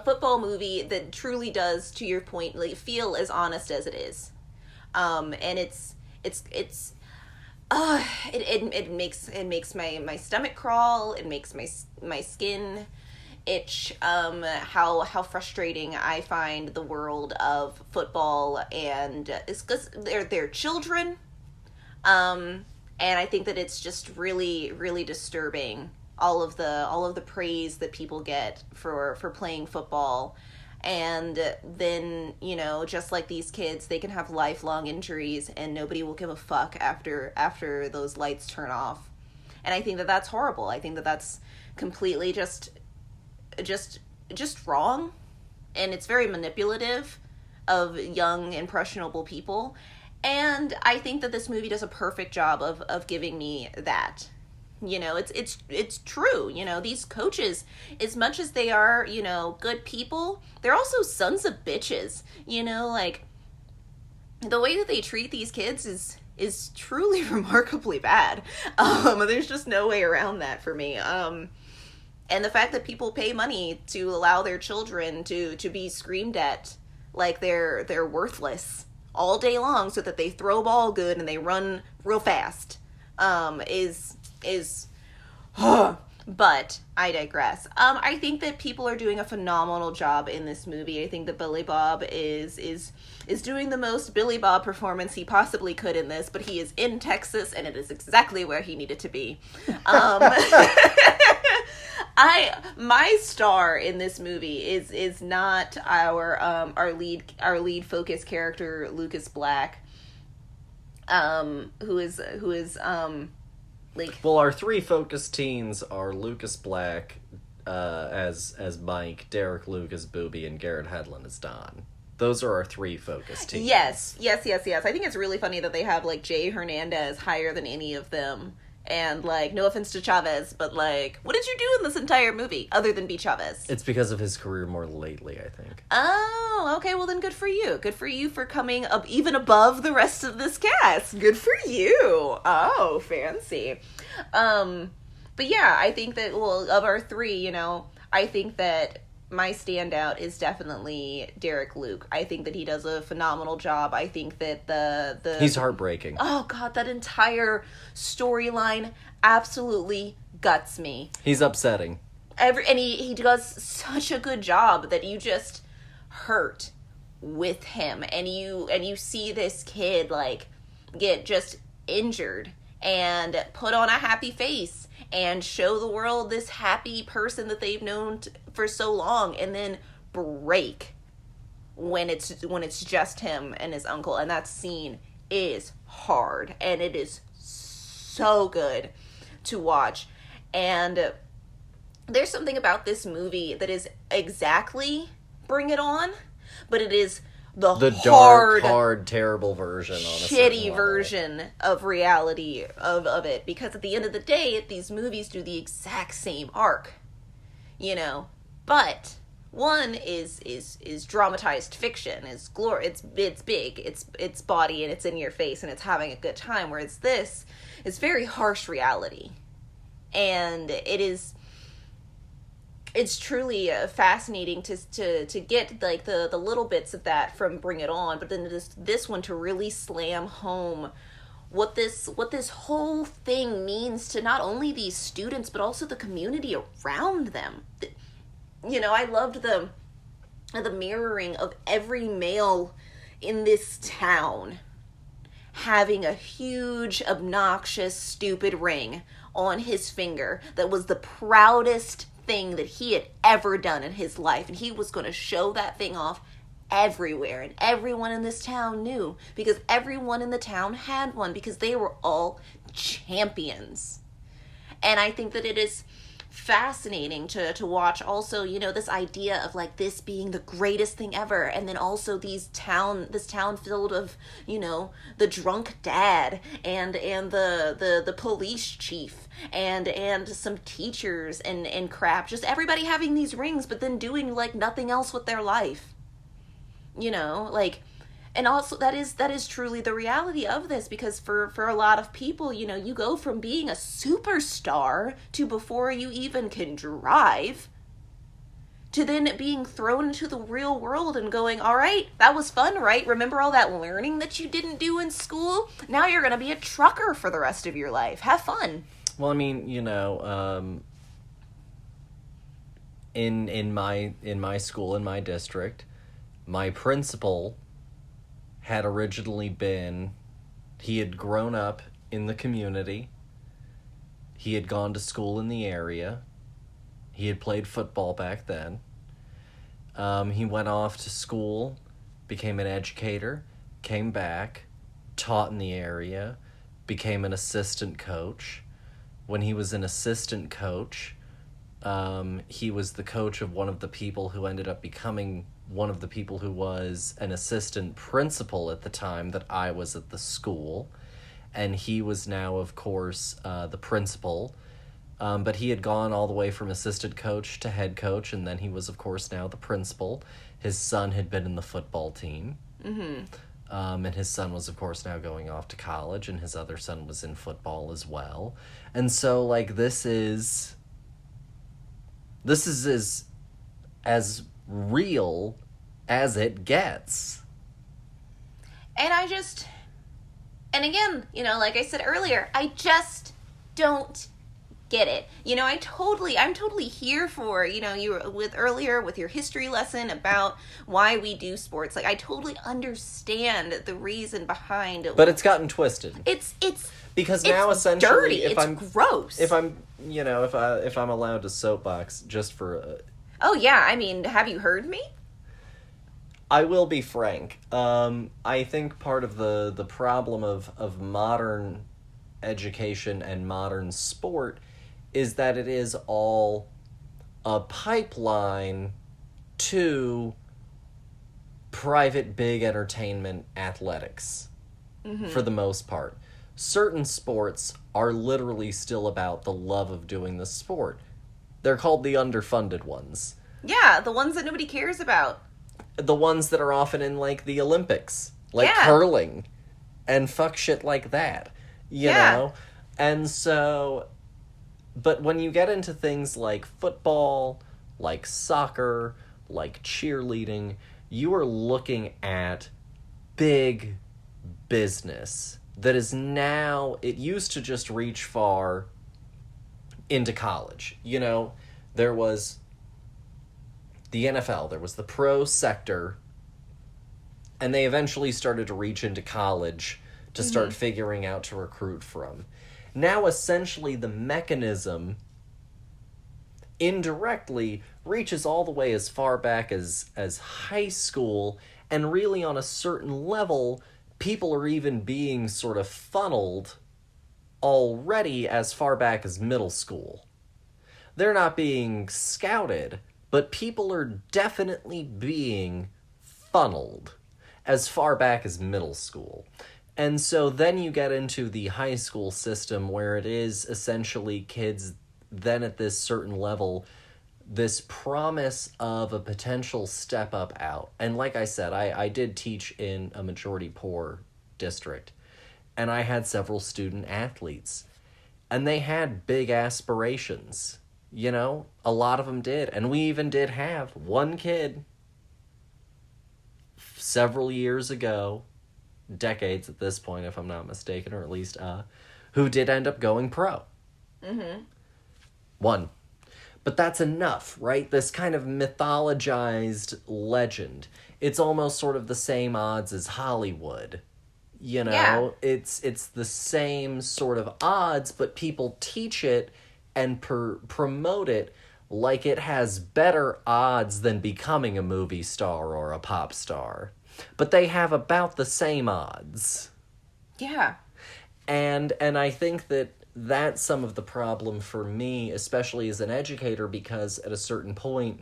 football movie that truly does, to your point, like, feel as honest as it is. And it makes my stomach crawl. It makes my skin itch. How frustrating I find the world of football, and it's because they're children. And I think that it's just really, really disturbing, all of the praise that people get for playing football. And then, you know, just like these kids, they can have lifelong injuries and nobody will give a fuck after those lights turn off. And I think that that's horrible. I think that that's completely just wrong, and it's very manipulative of young, impressionable people. And I think that this movie does a perfect job of giving me that. You know, it's true. You know, these coaches, as much as they are, you know, good people, they're also sons of bitches. You know, like, the way that they treat these kids is truly remarkably bad. There's just no way around that for me. And the fact that people pay money to allow their children to be screamed at like they're worthless all day long, so that they throw ball good and they run real fast, is but I digress. I think that people are doing a phenomenal job in this movie. I think that Billy Bob is doing the most Billy Bob performance he possibly could in this, but he is in Texas and it is exactly where he needed to be. My star in this movie is not our lead focus character, Lucas Black, who is like, well, our three focus teens are Lucas Black as Mike, Derek Luke as Booby, and Garrett Hedlund as Don. Those are our three focus teens. Yes. I think it's really funny that they have, like, Jay Hernandez higher than any of them. And, like, no offense to Chavez, but, like, what did you do in this entire movie other than be Chavez? It's because of his career more lately, I think. Oh, okay, well then good for you. Good for you for coming up even above the rest of this cast. Good for you. Oh, fancy. But yeah, I think that, well, of our three, you know, I think that my standout is definitely Derek Luke. I think that he does a phenomenal job. I think that the he's heartbreaking. Oh god, that entire storyline absolutely guts me. He's upsetting. And he does such a good job that you just hurt with him, and you see this kid, like, get just injured and put on a happy face and show the world this happy person that they've known for so long, and then break when it's just him and his uncle. And that scene is hard, and it is so good to watch. And there's something about this movie that is exactly Bring It On, but it is the dark, terrible version, on a shitty version of reality of it. Because at the end of the day, these movies do the exact same arc, you know. But one is dramatized fiction, it's big, it's body, and it's in your face, and it's having a good time. Whereas this is very harsh reality, and it's truly fascinating to get, like, the little bits of that from Bring It On, but then this one to really slam home what this whole thing means to not only these students but also the community around them. You know, I loved the mirroring of every male in this town having a huge, obnoxious, stupid ring on his finger that was the proudest thing that he had ever done in his life. And he was going to show that thing off everywhere. And everyone in this town knew, because everyone in the town had one, because they were all champions. And I think that it is fascinating to watch also, this idea of like this being the greatest thing ever, and then also this town filled of, the drunk dad and the police chief and some teachers and crap, just everybody having these rings but then doing like nothing else with their life. And also that is truly the reality of this, because for a lot of people, you go from being a superstar to, before you even can drive, to then being thrown into the real world and going, all right, that was fun, right? Remember all that learning that you didn't do in school? Now you're going to be a trucker for the rest of your life. Have fun. Well, I mean, in my school, in my district, my principal had originally been, he had grown up in the community, he had gone to school in the area, he had played football back then, he went off to school, became an educator, came back, taught in the area, became an assistant coach. When he was an assistant coach, he was the coach of one of the people who ended up becoming one of the people who was an assistant principal at the time that I was at the school. And he was now, of course, the principal. But he had gone all the way from assistant coach to head coach, and then he was, of course, now the principal. His son had been in the football team. Mm-hmm. And his son was, of course, now going off to college, and his other son was in football as well. And so, like, this is as real as it gets. And again, like I said earlier, I just don't get it. I'm totally here for, you were with your history lesson about why we do sports. Like, I totally understand the reason behind it. But it's gotten twisted. It's because now essentially dirty. It's gross. If I'm allowed to soapbox just for Oh yeah, I mean, have you heard me? I will be frank. I think part of the problem of modern education and modern sport is that it is all a pipeline to private big entertainment athletics, for the most part. Certain sports are literally still about the love of doing the sport. They're called the underfunded ones. Yeah, the ones that nobody cares about. The ones that are often in, like, the Olympics. Like curling. And fuck shit like that. You know? And so... But when you get into things like football, like soccer, like cheerleading, you are looking at big business that is now... It used to just reach far into college. There was the NFL, there was the pro sector, and they eventually started to reach into college to start figuring out to recruit from. Now, essentially, the mechanism indirectly reaches all the way as far back as high school, and really on a certain level, people are even being sort of funneled already as far back as middle school. They're not being scouted, but people are definitely being funneled as far back as middle school. And so then you get into the high school system where it is essentially kids then at this certain level, this promise of a potential step up out. And like I said, I did teach in a majority poor district, and I had several student athletes, and they had big aspirations. A lot of them did. And we even did have one kid several years ago, decades at this point, if I'm not mistaken, or at least, who did end up going pro. Mm-hmm. One. But that's enough, right? This kind of mythologized legend. It's almost sort of the same odds as Hollywood. You Yeah. know, it's the same sort of odds, but people teach it and promote it like it has better odds than becoming a movie star or a pop star. But they have about the same odds. Yeah. And I think that that's some of the problem for me, especially as an educator, because at a certain point,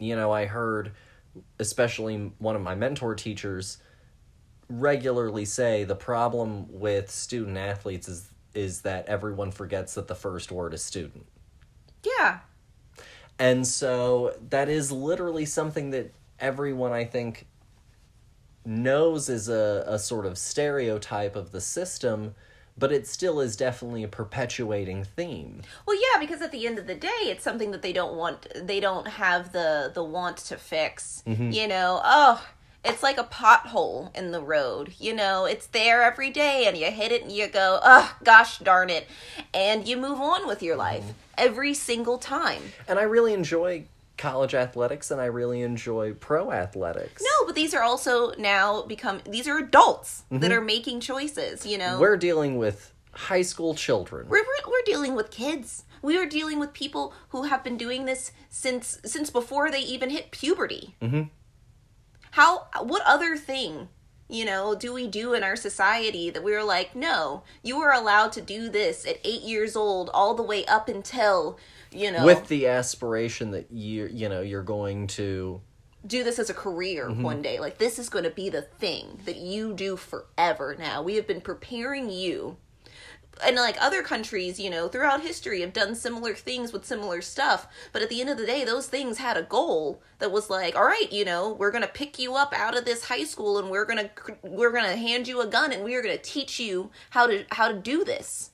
you know, I heard, especially one of my mentor teachers, regularly say the problem with student athletes is that everyone forgets that the first word is student. Yeah. And so that is literally something that everyone, I think, knows is a sort of stereotype of the system, but it still is definitely a perpetuating theme. Well, yeah, because at the end of the day, it's something that they don't have the want to fix. You know, oh, it's like a pothole in the road. You know, it's there every day and you hit it and you go, oh, gosh darn it. And you move on with your life every single time. And I really enjoy college athletics and I really enjoy pro athletics. No, but these are also now these are adults that are making choices, you know. We're dealing with high school children. We're dealing with kids. We are dealing with people who have been doing this since before they even hit puberty. What other thing, you know, do we do in our society that we're like, no, you are allowed to do this at 8 years old all the way up until, you know, with the aspiration that you're going to do this as a career one day. Like, this is going to be the thing that you do forever now. We have been preparing you. And like other countries, you know, throughout history have done similar things with similar stuff. But at the end of the day, those things had a goal that was like, all right, you know, we're going to pick you up out of this high school and we're going to hand you a gun and we're going to teach you how to do this.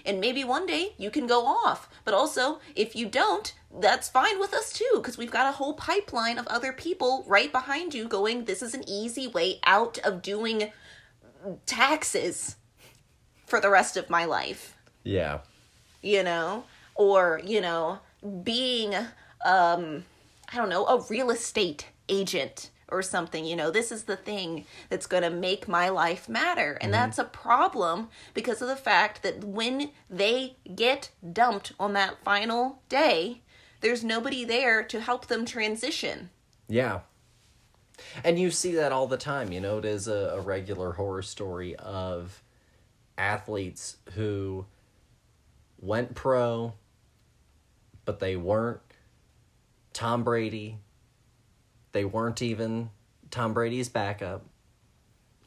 And maybe one day you can go off. But also, if you don't, that's fine with us too, because we've got a whole pipeline of other people right behind you going, this is an easy way out of doing taxes for the rest of my life. Yeah. You know? Or, you know, being, I don't know, a real estate agent or something. You know, this is the thing that's going to make my life matter. And that's a problem because of the fact that when they get dumped on that final day, there's nobody there to help them transition. Yeah. And you see that all the time. You know, it is a regular horror story of athletes who went pro, but they weren't Tom Brady. They weren't even Tom Brady's backup.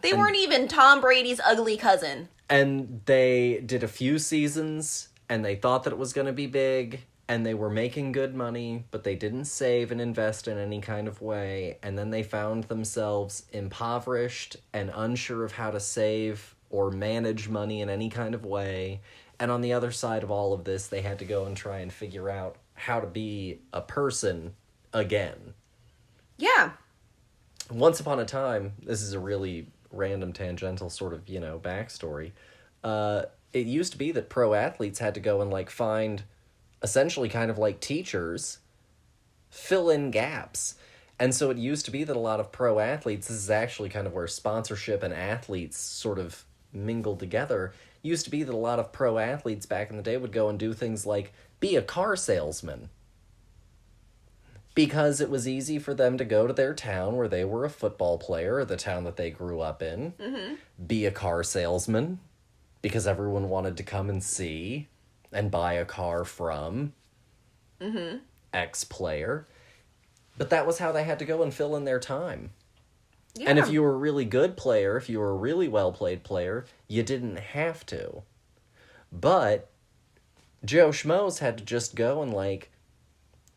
They weren't even Tom Brady's ugly cousin. And they did a few seasons, and they thought that it was going to be big, and they were making good money, but they didn't save and invest in any kind of way, and then they found themselves impoverished and unsure of how to save or manage money in any kind of way. And on the other side of all of this, they had to go and try and figure out how to be a person again. Yeah. Once upon a time, this is a really random tangential sort of, you know, backstory. It used to be that pro athletes had to go and like find essentially kind of like teachers, fill in gaps. And so it used to be that a lot of pro athletes, this is actually kind of where sponsorship and athletes sort of mingled together. It used to be that a lot of pro athletes back in the day would go and do things like be a car salesman. Because it was easy for them to go to their town where they were a football player, or the town that they grew up in, be a car salesman, because everyone wanted to come and see and buy a car from X player. But that was how they had to go and fill in their time. Yeah. And if you were a really good player, if you were a really well-played player, you didn't have to. But Joe Schmoes had to just go and, like,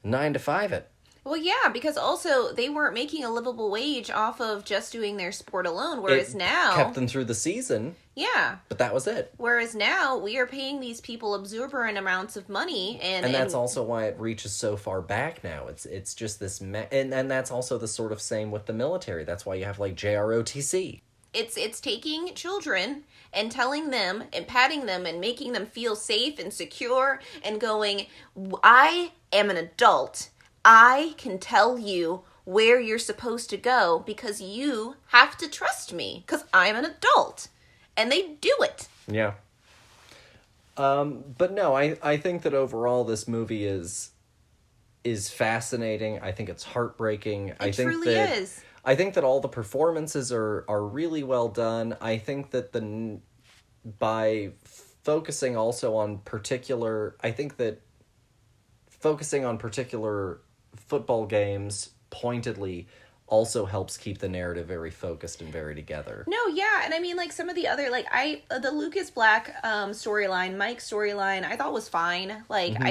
9 to 5 it. Well, yeah, because also they weren't making a livable wage off of just doing their sport alone, whereas now... kept them through the season. Yeah. But that was it. Whereas now, we are paying these people exuberant amounts of money, and that's also why it reaches so far back now. It's just this... and that's also the sort of same with the military. That's why you have, like, JROTC. It's taking children and telling them and patting them and making them feel safe and secure and going, I am an adult. I can tell you where you're supposed to go because you have to trust me because I'm an adult. And they do it. Yeah. But no, I think that overall this movie is fascinating. I think it's heartbreaking. It truly is. I think that all the performances are really well done. I think that by focusing also on particular football games pointedly also helps keep the narrative very focused and very together. No, yeah, and I mean, like, some of the other, like, the Lucas Black storyline, Mike's storyline, I thought was fine. Like, Mm-hmm.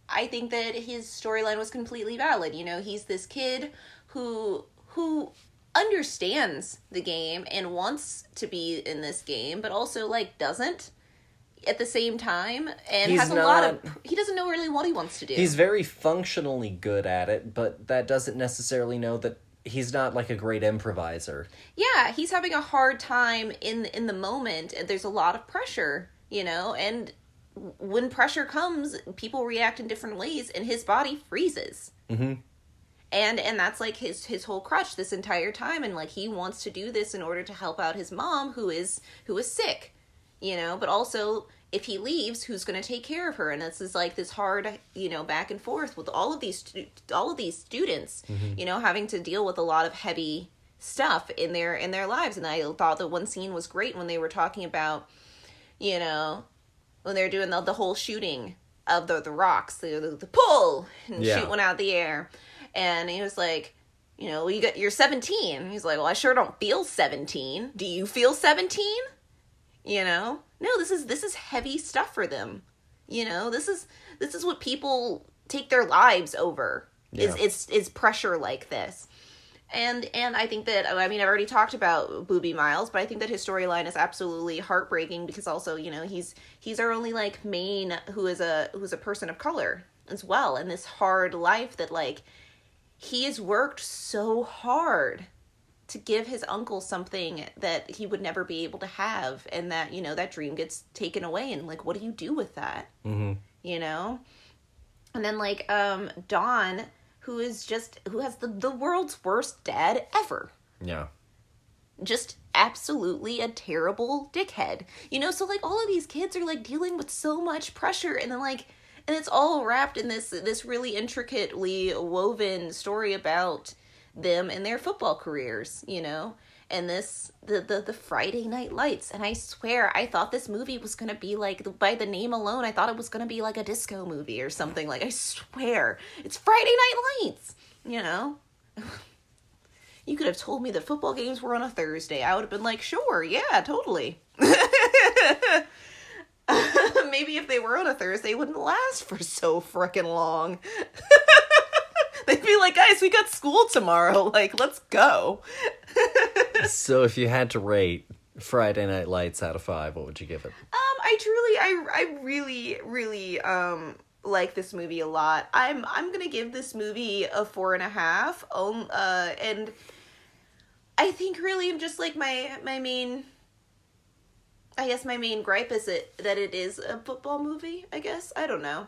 I think that his storyline was completely valid. You know, he's this kid who understands the game and wants to be in this game, but also, like, doesn't at the same time, and he doesn't know really what he wants to do. He's very functionally good at it, but that doesn't necessarily know that he's not like a great improviser. Yeah, he's having a hard time in the moment, and there's a lot of pressure, you know, and when pressure comes, people react in different ways, and his body freezes. Mm-hmm. And that's like his whole crutch this entire time, and like he wants to do this in order to help out his mom who is sick, you know, but also if he leaves, who's going to take care of her? And this is like this hard, you know, back and forth with all of these students, mm-hmm. you know, having to deal with a lot of heavy stuff in their lives. And I thought that one scene was great when they were talking about, you know, when they're doing the whole shooting of the rocks, the pull and shoot one out of the air. And he was like, you know, you're 17. He's like, well, I sure don't feel 17. Do you feel 17? You know? No, this is heavy stuff for them. You know, this is what people take their lives over. Yeah. Is pressure like this. And I think that, I mean, I've already talked about Booby Miles, but I think that his storyline is absolutely heartbreaking because also, you know, he's our only like main who's a person of color as well in this hard life that like he has worked so hard to give his uncle something that he would never be able to have, and that, you know, that dream gets taken away, and like, what do you do with that? Mm-hmm. You know? And then like Dawn, who has the world's worst dad ever. Yeah. Just absolutely a terrible dickhead. You know, so like all of these kids are like dealing with so much pressure, and then like, and it's all wrapped in this really intricately woven story about them and their football careers, you know, and the Friday Night Lights. And I swear, I thought this movie was going to be like, by the name alone, I thought it was going to be like a disco movie or something. Like, I swear, it's Friday Night Lights, you know. You could have told me that football games were on a Thursday. I would have been like, sure, yeah, totally. Maybe if they were on a Thursday, it wouldn't last for so frickin' long. They'd be like, guys, we got school tomorrow. Like, let's go. So if you had to rate Friday Night Lights out of 5, what would you give it? I really, really like this movie a lot. I'm gonna give this movie a 4.5. And I think really I'm just like my main gripe is that it is a football movie, I guess. I don't know.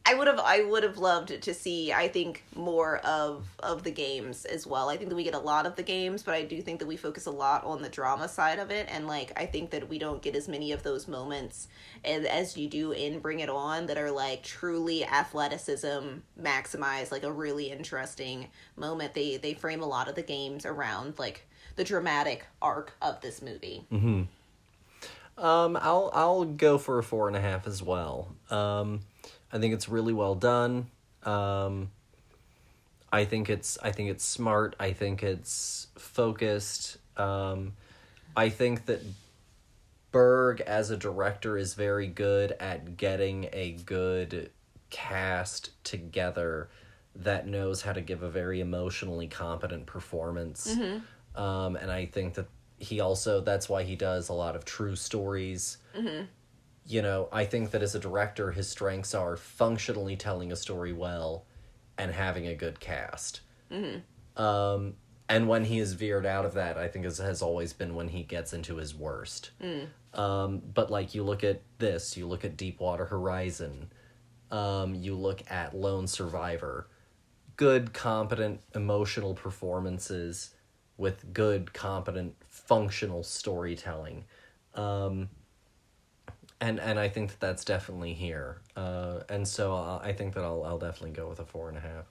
I would have loved to see, I think, more of the games as well. I think that we get a lot of the games, but I do think that we focus a lot on the drama side of it, and like I think that we don't get as many of those moments as you do in Bring It On that are like truly athleticism maximized, like a really interesting moment. They frame a lot of the games around like the dramatic arc of this movie. Mm-hmm. I'll go for a 4.5 as well. I think it's really well done. I think it's smart. I think it's focused. I think that Berg as a director is very good at getting a good cast together that knows how to give a very emotionally competent performance. Mm-hmm. And I think that that's why he does a lot of true stories. Mm-hmm. You know, I think that as a director, his strengths are functionally telling a story well and having a good cast. And when he has veered out of that, I think has always been when he gets into his worst. But like, you look at this, you look at Deepwater Horizon, you look at Lone Survivor, good, competent, emotional performances with good, competent, functional storytelling. And I think that that's definitely here. And so I think that I'll definitely go with a 4.5.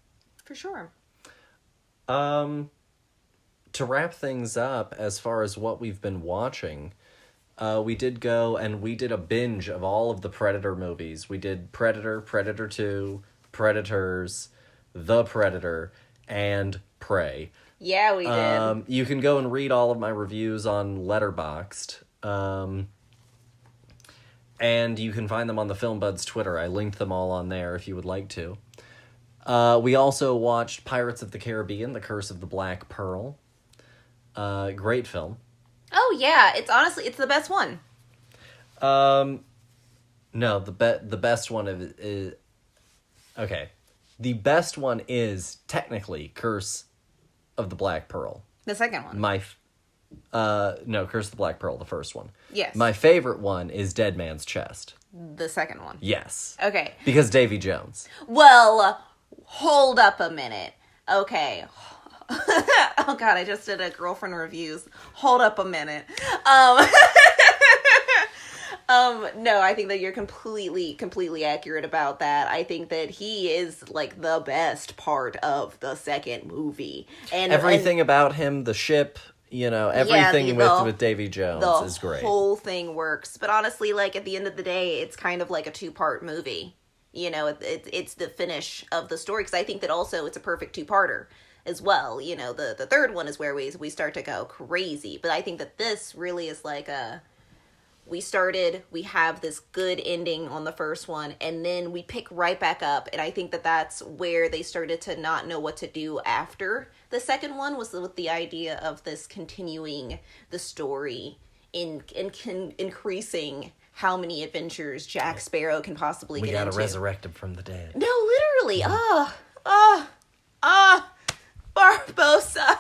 For sure. To wrap things up, as far as what we've been watching, we did go and we did a binge of all of the Predator movies. We did Predator, Predator 2, Predators, The Predator, and Prey. Yeah, we did. You can go and read all of my reviews on Letterboxd. And you can find them on the Film Buds Twitter. I linked them all on there if you would like to. We also watched Pirates of the Caribbean, The Curse of the Black Pearl. Great film. Oh yeah, it's the best one. No, the best one is okay. The best one is technically Curse of the Black Pearl. The second one. No, Curse of the Black Pearl, the first one. Yes. My favorite one is Dead Man's Chest. The second one. Yes. Okay. Because Davy Jones. Well, hold up a minute. Okay. Oh god, I just did a girlfriend reviews. Hold up a minute. No, I think that you're completely accurate about that. I think that he is like the best part of the second movie. And everything about him, the ship, everything with Davy Jones is great. The whole thing works. But honestly, like at the end of the day, it's kind of like a 2-part movie. It's the finish of the story, because I think that also it's a perfect 2-parter as well. The third one is where we start to go crazy. But I think that this really is like we have this good ending on the first one, and then we pick right back up, and I think that that's where they started to not know what to do after the second one, was with the idea of this continuing the story in increasing how many adventures Jack Sparrow can possibly get into. We gotta resurrect him from the dead. No, literally. Barbosa.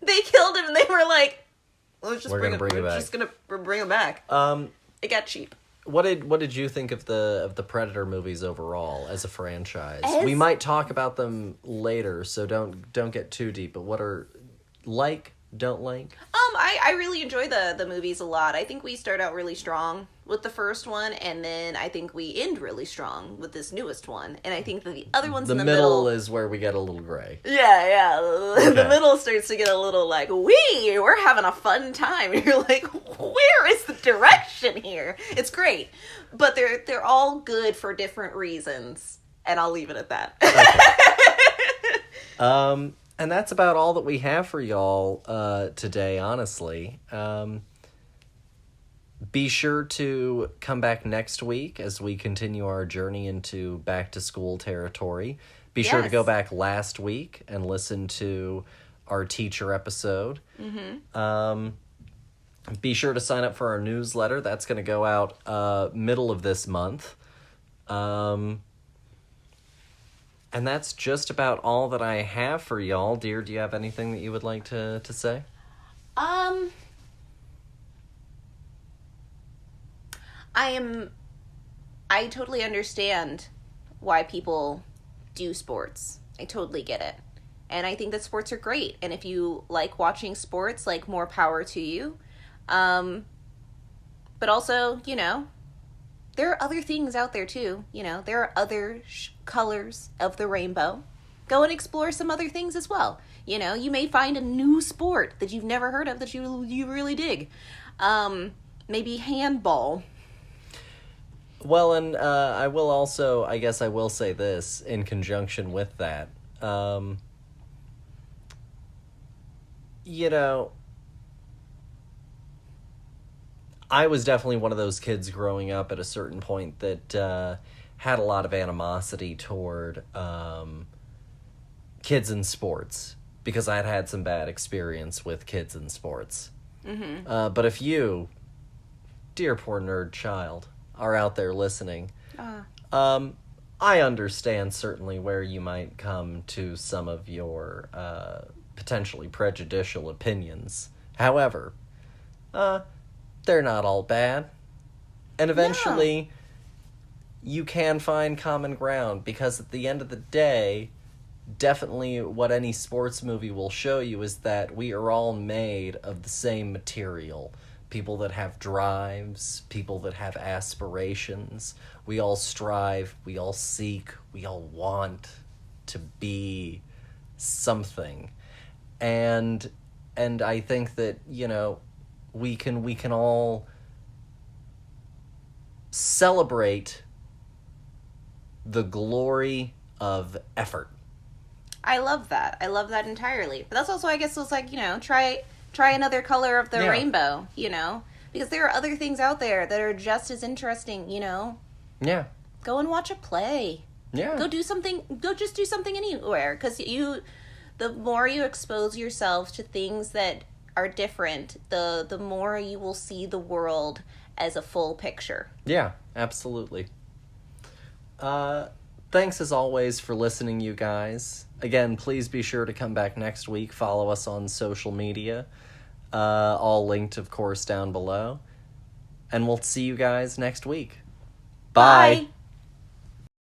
They killed him, and they were like, we're just gonna bring him back. It got cheap. What did you think of the Predator movies overall as a franchise? We might talk about them later, so don't get too deep. But what are don't like? I really enjoy the movies a lot. I think we start out really strong with the first one, and then I think we end really strong with this newest one. And I think that the other ones in the middle is where we get a little gray. Yeah. Okay. The middle starts to get a little like, we're having a fun time. And you're like, where is the direction here? It's great. But they're all good for different reasons. And I'll leave it at that. Okay. And that's about all that we have for y'all today, honestly. Be sure to come back next week as we continue our journey into back-to-school territory. Be sure to go back last week and listen to our teacher episode. Mm-hmm. Be sure to sign up for our newsletter. That's going to go out middle of this month. And that's just about all that I have for y'all. Dear, do you have anything that you would like to say? I totally understand why people do sports. I totally get it. And I think that sports are great. And if you like watching sports, like, more power to you. But also, there are other things out there too. There are other colors of the rainbow. Go and explore some other things as well. You may find a new sport that you've never heard of that you really dig. Maybe handball. Well, and I will say this in conjunction with that. I was definitely one of those kids growing up at a certain point that had a lot of animosity toward kids in sports, because I had some bad experience with kids in sports. Mm-hmm. But if you, dear poor nerd child, are out there listening, I understand certainly where you might come to some of your potentially prejudicial opinions. However, they're not all bad. And eventually, you can find common ground, because at the end of the day, definitely what any sports movie will show you is that we are all made of the same material. People that have drives, people that have aspirations. We all strive, we all seek, we all want to be something. And I think that, we can all celebrate the glory of effort. I love that. I love that entirely. But that's also, I guess, was like, try another color of the rainbow, because there are other things out there that are just as interesting, Yeah. Go and watch a play. Yeah. Go just do something anywhere, because the more you expose yourself to things that are different, the more you will see the world as a full picture. Yeah, absolutely. Thanks as always for listening, you guys. Again, please be sure to come back next week. Follow us on social media. All linked, of course, down below. And we'll see you guys next week. Bye. Bye.